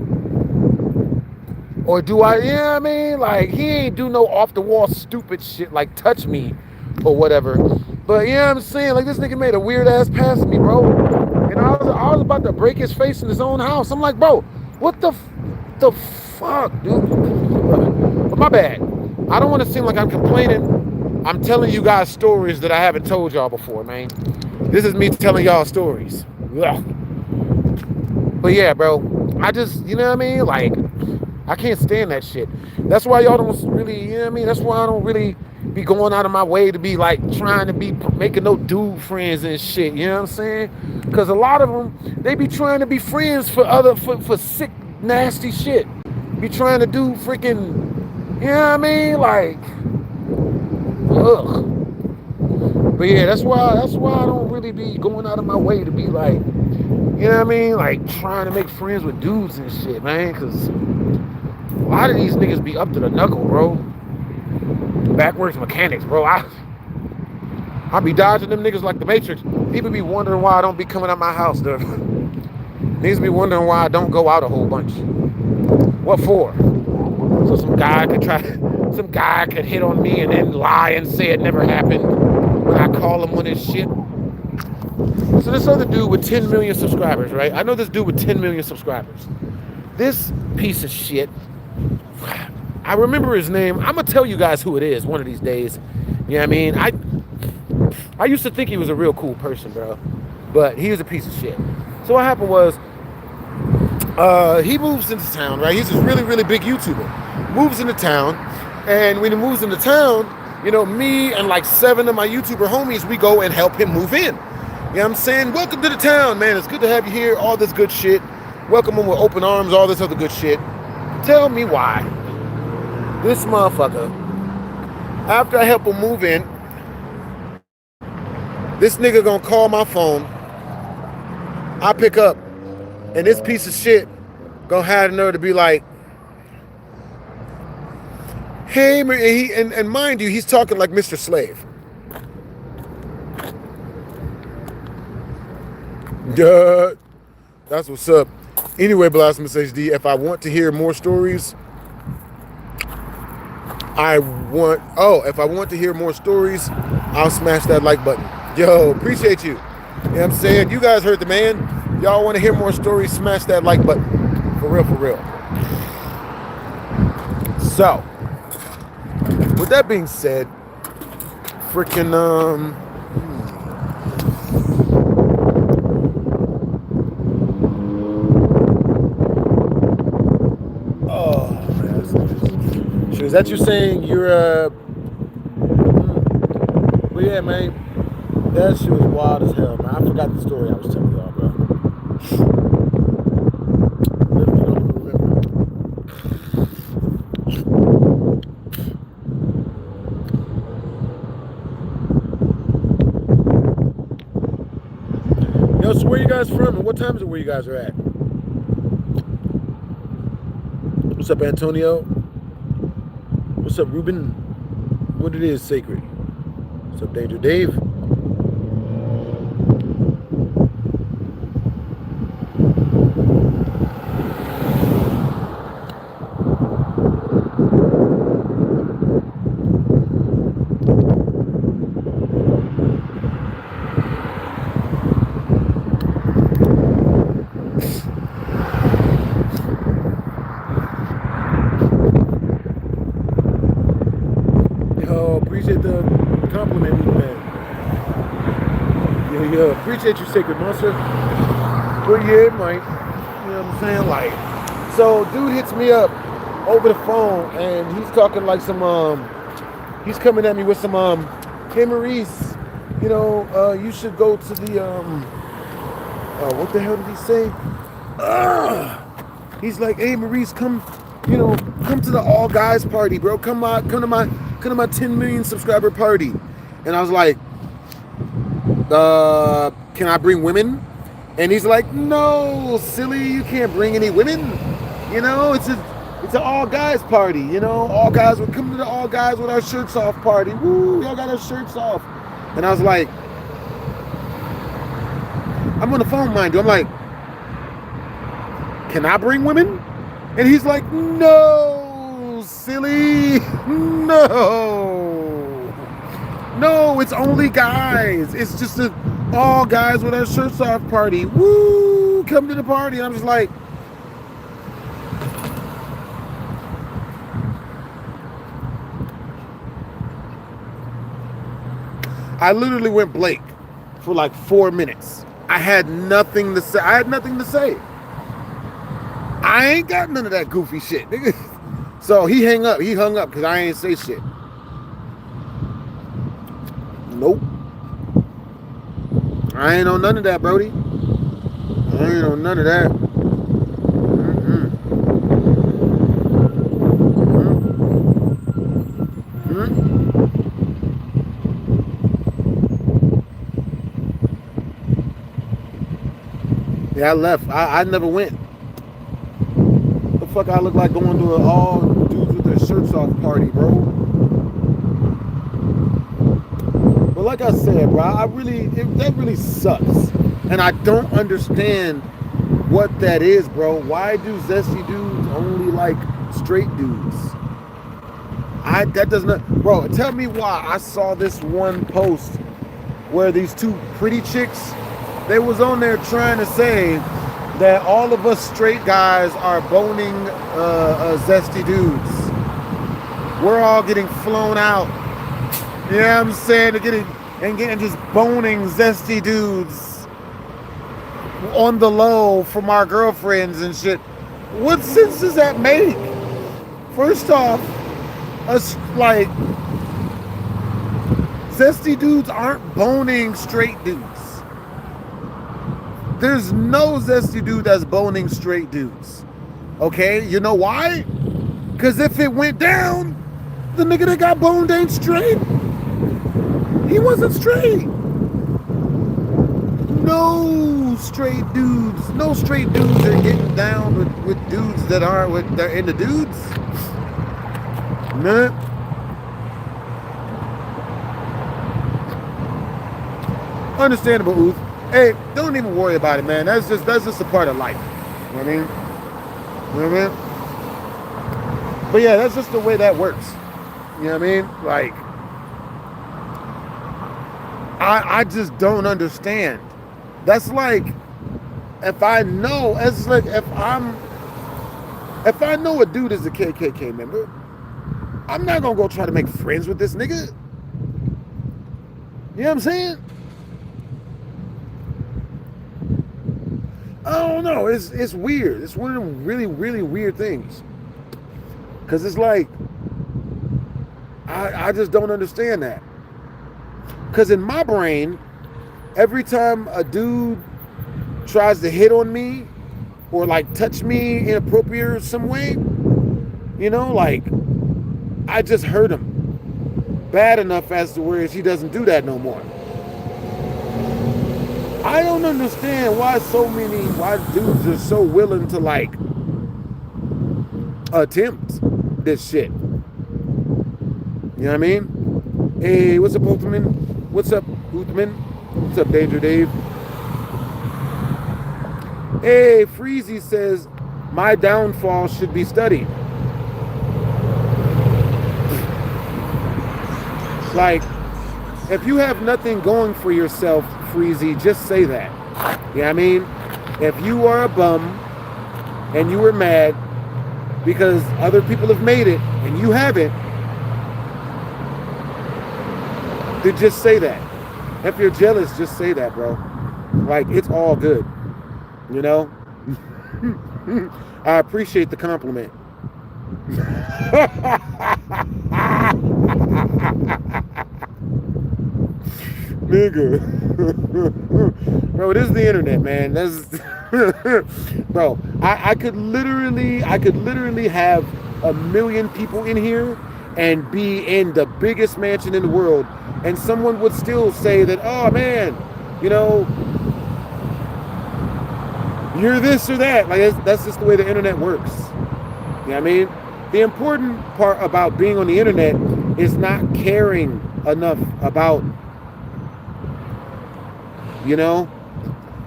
Or do I, you know what I mean? Like, he ain't do no off-the-wall stupid shit like touch me or whatever. But, you know what I'm saying? Like, this nigga made a weird-ass pass at me, bro. And I was about to break his face in his own house. I'm like, bro, what the fuck, dude? But my bad. I don't want to seem like I'm complaining. I'm telling you guys stories that I haven't told y'all before, man. This is me telling y'all stories. Ugh. But yeah, bro, I just, you know what I mean? Like, I can't stand that shit. That's why y'all don't really, you know what I mean? That's why I don't really be going out of my way to be like trying to be making no dude friends and shit, you know what I'm saying? Because a lot of them, they be trying to be friends for sick, nasty shit. Be trying to do freaking, you know what I mean? Like, ugh. But yeah, that's why I don't really be going out of my way to be like, you know what I mean? Like trying to make friends with dudes and shit, man. Because a lot of these niggas be up to the knuckle, bro. Backwards mechanics, bro. I be dodging them niggas like the Matrix. People be wondering why I don't be coming out my house, dude. Niggas be wondering why I don't go out a whole bunch. What for? So some guy could hit on me and then lie and say it never happened when I call him on his shit. So this other dude with 10 million subscribers, right? I know this dude with 10 million subscribers. This piece of shit, I remember his name. I'm going to tell you guys who it is one of these days. You know what I mean? I used to think he was a real cool person, bro. But he was a piece of shit. So what happened was, he moves into town, right? He's this really, really big YouTuber. Moves into town. And when he moves into town, you you know, me and like 7 of my YouTuber homies, we go and help him move in. You know what I'm saying? Welcome to the town, man. It's good to have you here. All this good shit. Welcome him with open arms, all this other good shit. Tell me why this motherfucker, after I help him move in, this nigga gonna call my phone. I pick up, and this piece of shit gonna have the nerve to be like, hey, and mind you, he's talking like Mr. Slave. Duh. That's what's up. Anyway, BlastphamousHD, if I want to hear more stories, if I want to hear more stories, I'll smash that like button. Yo, appreciate you. You know what I'm saying? You guys heard the man. Y'all want to hear more stories, smash that like button. For real, for real. So, with that being said, freaking, oh, man. Is that you saying you're, but yeah, man, that shit was wild as hell, man. I forgot the story I was telling y'all, bro. Literally don't even remember. Yo, so where you guys from and what time is it where you guys are at? What's up, Antonio? What's up, Ruben? What it is, Sacred? What's up, Danger Dave? Appreciate the compliment, man. Yeah, appreciate you, Sacred Monster. But yeah, Mike, you know what I'm saying? Like, so dude hits me up over the phone and he's talking like some, he's coming at me with some, hey Maurice, you know, you should go to the, what the hell did he say? He's like, hey Maurice, come to the all guys party, bro. Come to my 10 million subscriber party. And I was like, can I bring women? And he's like, no, silly, you can't bring any women. You know, it's an all guys party. You know, all guys will come to the all guys with our shirts off party. Woo, y'all got our shirts off. And I was like, I'm on the phone, mind you. I'm like, can I bring women? And he's like, no, silly, no, it's only guys. It's just an all guys with our shirts off party. Woo, come to the party. And I'm just like, I literally went blank for like 4 minutes. I had nothing to say. I ain't got none of that goofy shit, nigga. So he hung up because I ain't say shit. Nope. I ain't on none of that, Brody. I ain't on none of that. Yeah, I left. I never went. What the fuck I look like going to an all dudes with their shirts off party, bro? But like I said, bro, that really sucks. And I don't understand what that is, bro. Why do zesty dudes only like straight dudes? That does not, bro, tell me why. I saw this one post where these two pretty chicks, they was on there trying to say that all of us straight guys are boning zesty dudes. We're all getting flown out. You know what I'm saying? Getting just boning zesty dudes on the low from our girlfriends and shit. What sense does that make? First off, us like, Zesty dudes aren't boning straight dudes. There's no zesty dude that's boning straight dudes. Okay? You know why? Because if it went down, the nigga that got boned ain't straight. He wasn't straight. No straight dudes are getting down with dudes that aren't with, they're into dudes. Nah. Understandable, Uth. Hey, don't even worry about it, man. That's just a part of life. You know what I mean? You know what I mean? But yeah, that's just the way that works. You know what I mean? Like, I just don't understand. That's like, if I know, it's like if I know a dude is a KKK member, I'm not gonna go try to make friends with this nigga. You know what I'm saying? I don't know. It's weird. It's one of them really, really weird things. Cause it's like, I just don't understand that. Cause in my brain, every time a dude tries to hit on me or like touch me inappropriate some way, you know, like I just hurt him bad enough as to where he doesn't do that no more. I don't understand why dudes are so willing to like attempt this shit. You know what I mean? Hey, what's up, Uthman? What's up, Uthman? What's up, Danger Dave? Hey, Freezy says, my downfall should be studied. Like, if you have nothing going for yourself, Freezy, just say that. You know what I mean? If you are a bum and you were mad because other people have made it and you haven't, then just say that. If you're jealous, just say that, bro. Like, it's all good. You know? I appreciate the compliment. Nigga. Bro, this is the internet, man. That's bro, I could literally have 1 million people in here and be in the biggest mansion in the world, and someone would still say that, oh man, you know, you're this or that. Like, that's just the way the internet works. You know what I mean? The important part about being on the internet is not caring enough about, you know,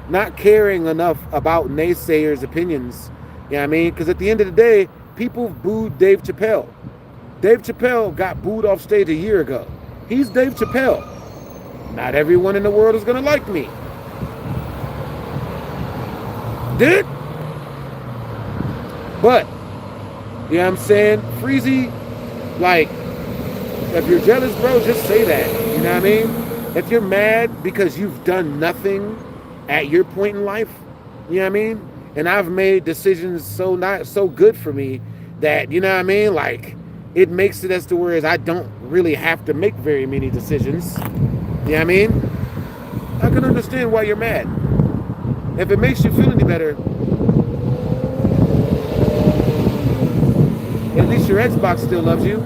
not caring enough about naysayers' opinions. You know what I mean? Because at the end of the day, people booed Dave Chappelle. Dave Chappelle got booed off stage a year ago. He's Dave Chappelle. Not everyone in the world is going to like me. Did? But, you know what I'm saying? Freezy, like, if you're jealous, bro, just say that. You know what I mean? If you're mad because you've done nothing at your point in life, you know what I mean? And I've made decisions so not so good for me that, you know what I mean? Like, it makes it as to whereas I don't really have to make very many decisions. You know what I mean? I can understand why you're mad. If it makes you feel any better, at least your Xbox still loves you.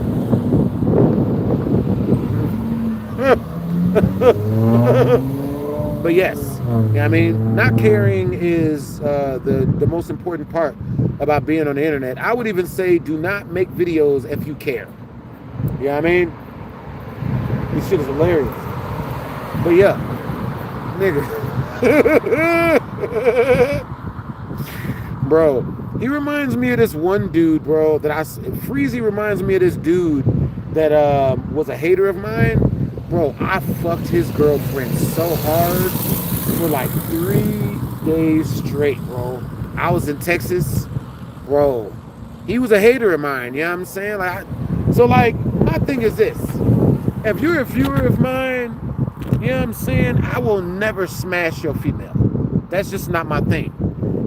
But yes, you know what I mean? Not caring is the most important part about being on the internet. I would even say do not make videos if you care. You know what I mean? This shit is hilarious. But yeah, nigga. Bro, he reminds me of this one dude, bro, Freezy reminds me of this dude that was a hater of mine. Bro, I fucked his girlfriend so hard for like 3 days straight, bro. I was in Texas, bro. He was a hater of mine, you know what I'm saying? So my thing is this. If you're a viewer of mine, you know what I'm saying? I will never smash your female. That's just not my thing.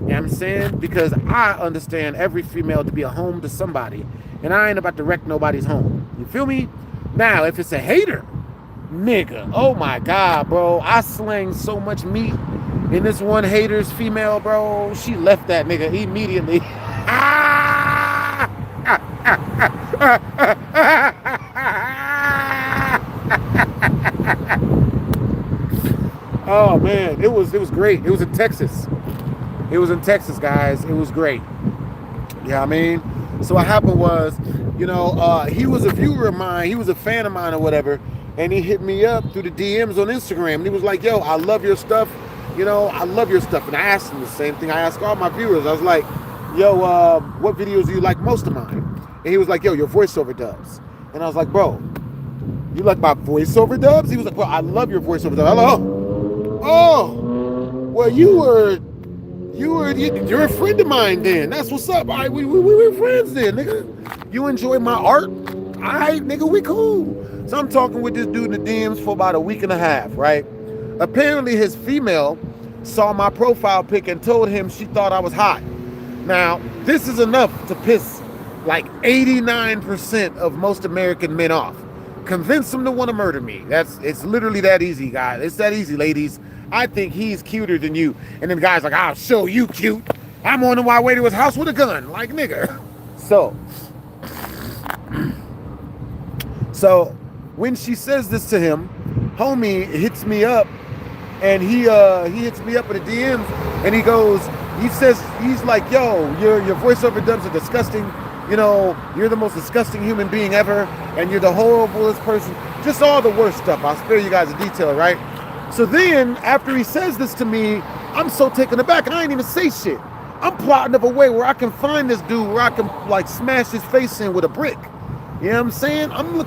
You know what I'm saying? Because I understand every female to be a home to somebody, and I ain't about to wreck nobody's home. You feel me? Now, if it's a hater, Nigga, oh my God, bro. I slang so much meat in this one hater's female, bro. She left that nigga immediately. Oh man, it was great. It was in Texas. It was in Texas, guys. It was great. Yeah, I mean, so what happened was, he was a viewer of mine. He was a fan of mine or whatever, and he hit me up through the DMs on Instagram. And he was like, "Yo, I love your stuff. I love your stuff." And I asked him the same thing I ask all my viewers. I was like, "Yo, what videos do you like most of mine?" And he was like, "Yo, your voiceover dubs." And I was like, "Bro, you like my voiceover dubs?" He was like, "Bro, I love your voiceover dubs." I'm like, oh, well, you're a friend of mine then. That's what's up. All right, we were friends then, nigga. You enjoy my art? All right, nigga, we cool. So I'm talking with this dude in the DMs for about a week and a half, right? Apparently his female saw my profile pic and told him she thought I was hot. Now, this is enough to piss like 89% of most American men off. Convince them to want to murder me. It's literally that easy, guys. It's that easy, ladies. I think he's cuter than you. And then the guy's like, "I'll show you cute. I'm on my way to his house with a gun." Like, nigga. So when she says this to him, homie hits me up, and he hits me up in the DMs, and he's like, "Yo, your voiceover dubs are disgusting. You're the most disgusting human being ever, and you're the horriblest person." Just all the worst stuff. I'll spare you guys the detail, right? So then, after he says this to me, I'm so taken aback. I ain't even say shit. I'm plotting up a way where I can find this dude, where I can like smash his face in with a brick. You know what I'm saying? I'm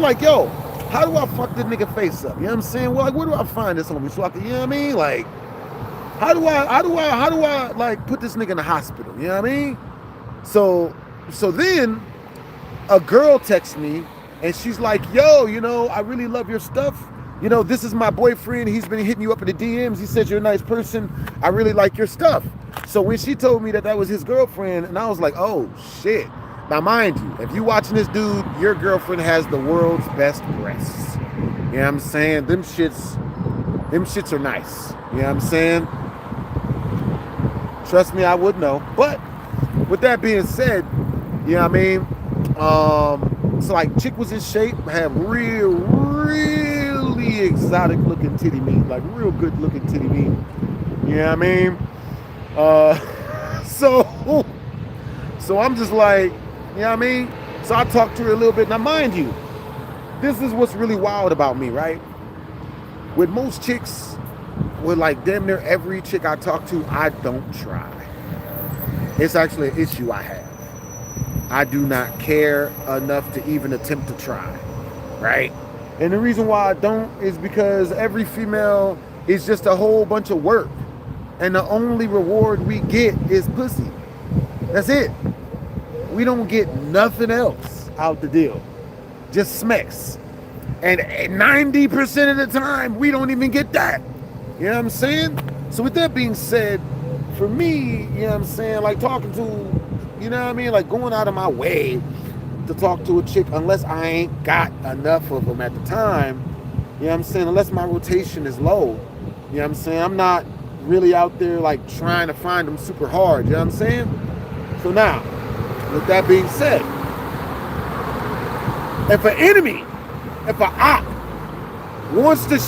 like, yo, how do I fuck this nigga face up? You know what I'm saying? Well, like, where do I find this homie so I can, you know what I mean? Like, how do I like put this nigga in the hospital? You know what I mean? So then a girl texts me and she's like, "Yo, I really love your stuff. This is my boyfriend. He's been hitting you up in the DMs. He said you're a nice person. I really like your stuff." So when she told me that was his girlfriend, and I was like, "Oh shit." Now mind you, if you watching this dude, your girlfriend has the world's best breasts. You know what I'm saying? Them shits are nice. You know what I'm saying? Trust me, I would know. But with that being said, you know what I mean? So like, chick was in shape, had really exotic looking titty meat, like real good looking titty meat. You know what I mean? So I'm just like, you know what I mean? So I talked to her a little bit. Now mind you, this is what's really wild about me, right? With most chicks, with like damn near every chick I talk to, I don't try. It's actually an issue I have. I do not care enough to even attempt to try, right? And the reason why I don't is because every female is just a whole bunch of work. And the only reward we get is pussy. That's it. We don't get nothing else out the deal. Just smacks. And 90% of the time, we don't even get that. You know what I'm saying? So with that being said, for me, you know what I'm saying, like talking to, you know what I mean, like going out of my way to talk to a chick, unless I ain't got enough of them at the time, you know what I'm saying, unless my rotation is low, you know what I'm saying, I'm not really out there like trying to find them super hard, you know what I'm saying? So now, with that being said, if an enemy, if an op wants to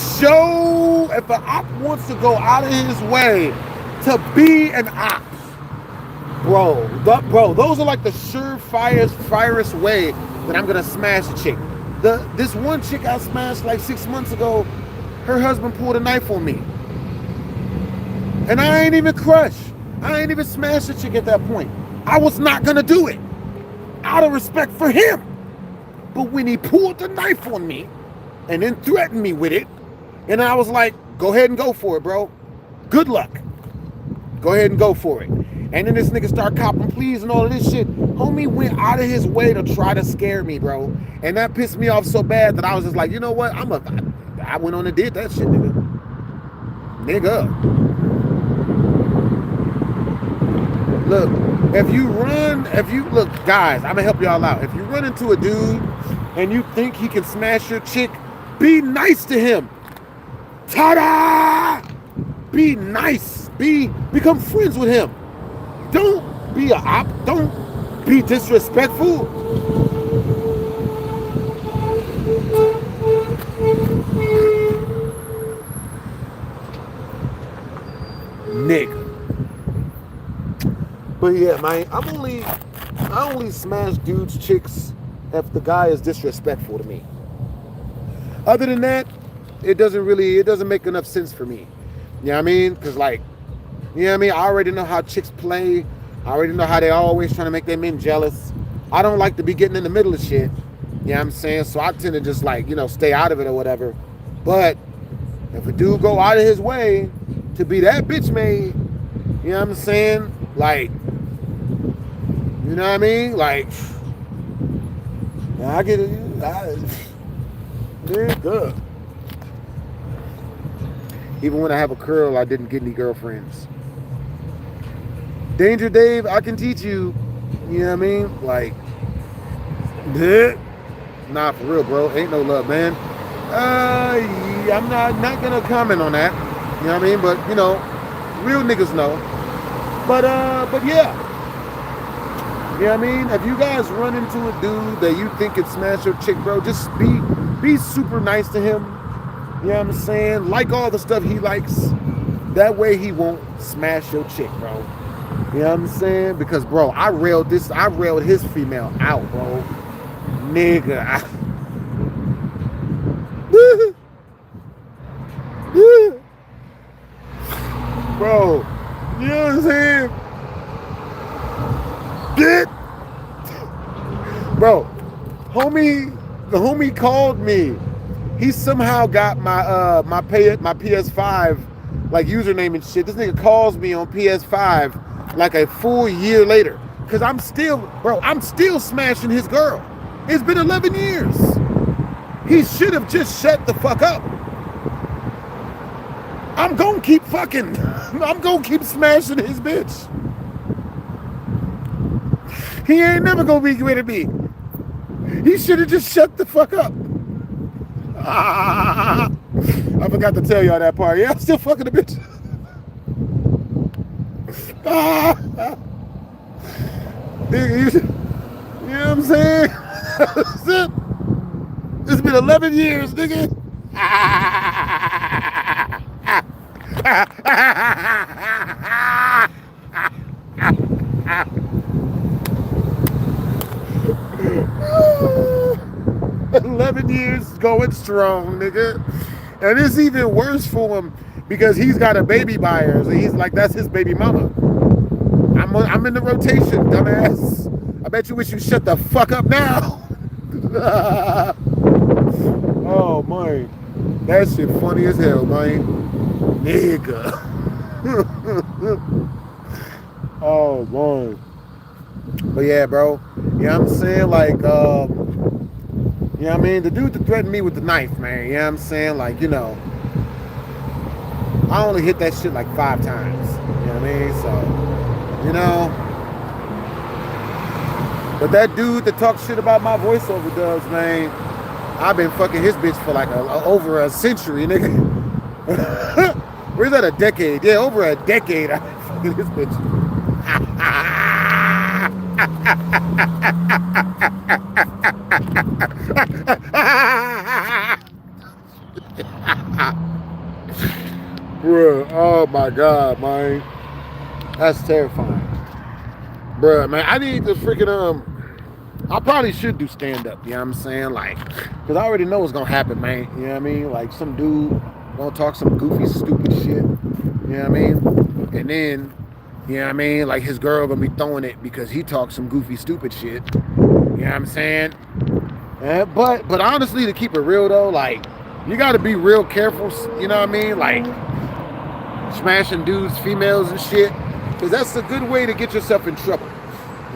go out of his way to be an op, bro, those are like the surefirest way that I'm gonna smash a chick. This one chick I smashed like 6 months ago, her husband pulled a knife on me. And I ain't even crushed. I ain't even smashed a chick at that point. I was not gonna do it, out of respect for him. But when he pulled the knife on me and then threatened me with it, and I was like, go ahead and go for it, bro. Good luck. Go ahead and go for it. And then this nigga start copping pleas and all of this shit. Homie went out of his way to try to scare me, bro. And that pissed me off so bad that I was just like, you know what? I went on and did that shit, nigga. Look, look, guys, I'm gonna help y'all out. If you run into a dude and you think he can smash your chick Be nice to him. Ta-da! Be nice. Become friends with him. Don't be a op. Don't be disrespectful. Nigga. But yeah, man, I only smash dudes, chicks if the guy is disrespectful to me. Other than that, it doesn't make enough sense for me. You know what I mean? Because like, you know what I mean? I already know how chicks play. I already know how they always trying to make their men jealous. I don't like to be getting in the middle of shit. You know what I'm saying? So I tend to just like, stay out of it or whatever. But if a dude go out of his way to be that bitch made, you know what I'm saying? Like, you know what I mean? Like, I get it. Good. Even when I have a curl, I didn't get any girlfriends. Danger Dave, I can teach you. You know what I mean? Like, nah, for real, bro. Ain't no love, man. Yeah, I'm not gonna comment on that. You know what I mean? But real niggas know. But yeah. You know what I mean? If you guys run into a dude that you think can smash your chick, bro, just be super nice to him. You know what I'm saying? Like all the stuff he likes. That way he won't smash your chick, bro. You know what I'm saying? Because, bro, I railed his female out, bro. Nigga. Bro, you know what I'm saying? Bro, the homie called me. He somehow got my PS5 like username and shit. This nigga calls me on PS5 like a full year later. Cause I'm still smashing his girl. It's been 11 years. He should have just shut the fuck up. I'm gonna keep fucking. I'm gonna keep smashing his bitch. He ain't never gonna be with me. He should have just shut the fuck up. I forgot to tell y'all that part. Yeah, I'm still fucking the bitch. Nigga, you know what I'm saying? It's been 11 years, nigga. 11 years going strong, nigga. And it's even worse for him because he's got a baby by her. So he's like, that's his baby mama. I'm in the rotation, dumbass. I bet you wish you shut the fuck up now. Oh, man. That shit funny as hell, man. Nigga. Oh, man. But yeah, bro. You know what I'm saying? Like, you know what I mean? The dude that threatened me with the knife, man. You know what I'm saying? Like, I only hit that shit like 5 times. You know what I mean? So, but that dude that talks shit about my voiceover dubs, man, I've been fucking his bitch for like over a century, nigga. Where's that, a decade? Yeah, over a decade I've been fucking his bitch. Bruh, oh my God, man. That's terrifying. Bruh, man, I need to freaking, I probably should do stand-up, you know what I'm saying? Like, because I already know what's going to happen, man. You know what I mean? Like, some dude going to talk some goofy, stupid shit. You know what I mean? And then, you know what I mean? Like, his girl going to be throwing it because he talks some goofy, stupid shit. You know what I'm saying? But honestly, to keep it real, though, like, you got to be real careful, you know what I mean? Like, smashing dudes, females and shit. Because that's a good way to get yourself in trouble. You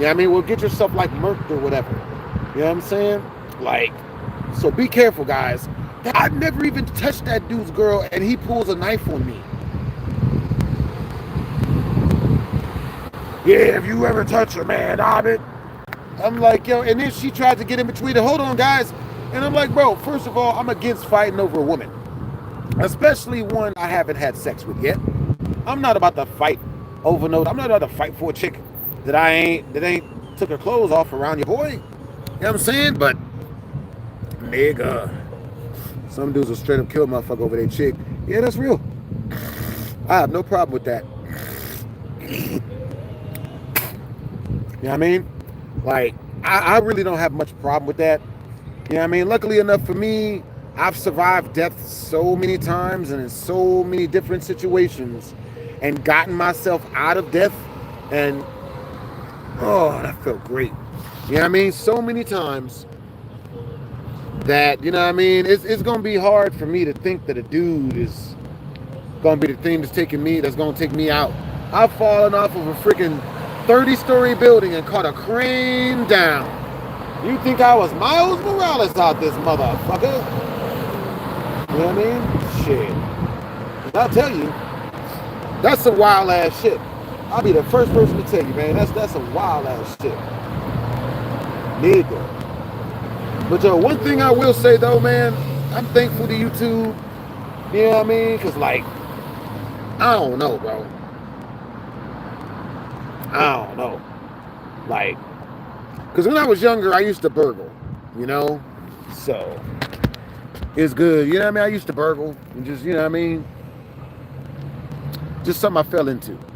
know what I mean? Well, get yourself like murked or whatever. You know what I'm saying? Like, so be careful, guys. I never even touched that dude's girl and he pulls a knife on me. Yeah, if you ever touch her, man, I'm like, yo, and then she tried to get in between it. Hold on, guys. And I'm like, bro, first of all, I'm against fighting over a woman, especially one I haven't had sex with yet. I'm not about to fight over no. I'm not about to fight for a chick that ain't took her clothes off around your boy. You know what I'm saying? But nigga, some dudes will straight up kill a motherfucker over their chick. Yeah, that's real. I have no problem with that. You know what I mean? Like, I really don't have much problem with that. You know what I mean? Luckily enough for me, I've survived death so many times and in so many different situations and gotten myself out of death. And, oh, that felt great. You know what I mean? So many times that, you know what I mean? It's going to be hard for me to think that a dude is going to be the thing that's going to take me out. I've fallen off of a freaking 30-story building and caught a crane down. You think I was Miles Morales out this motherfucker? You know what I mean? Shit. I'll tell you, that's some wild ass shit. I'll be the first person to tell you, man. That's some wild ass shit. Nigga. But yo, one thing I will say though, man, I'm thankful to YouTube. You know what I mean? Cause like, I don't know, bro. I don't know. Like, because when I was younger, I used to burgle, you know? So, it's good. You know what I mean? I used to burgle and just, you know what I mean? Just something I fell into. You know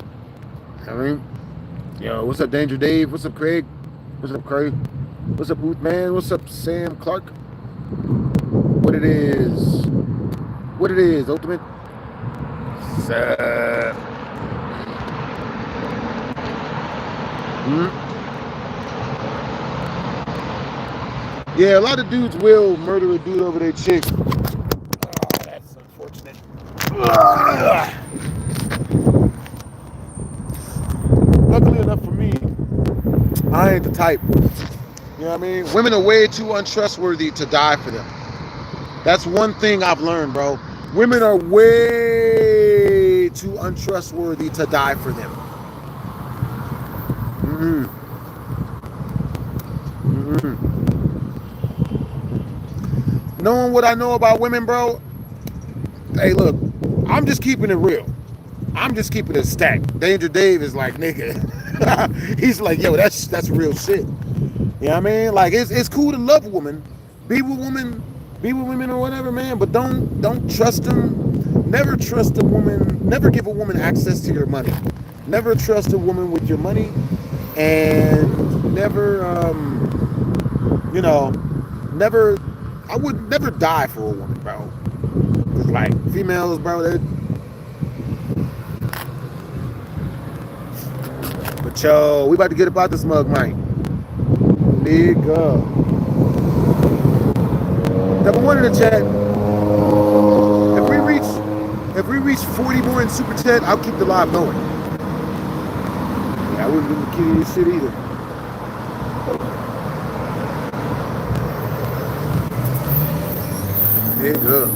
what I mean? Yo, what's up, Danger Dave? What's up, Craig? What's up, Craig? What's up, Booth Man? What's up, Sam Clark? What it is? What it is, Ultimate? Yeah, a lot of dudes will murder a dude over their chick. Oh, that's unfortunate. Luckily enough for me, I ain't the type. You know what I mean? Women are way too untrustworthy to die for them. That's one thing I've learned, bro. Women are way too untrustworthy to die for them. Knowing what I know about women, bro, hey, look, I'm just keeping it real. I'm just keeping it stacked. Danger Dave is like, nigga. He's like, yo, that's real shit. You know what I mean? Like, it's cool to love a woman, be with women or whatever, man. But don't trust them. Never trust a woman. Never give a woman access to your money. Never trust a woman with your money, and never, you know, never. I would never die for a woman, bro. Cause like females, bro, but yo, we about to get about this mug, man. Nigga. Number one in the chat. If we reach 40 more in super chat, I'll keep the live going. Yeah, I wouldn't be kidding this shit either. Nigga.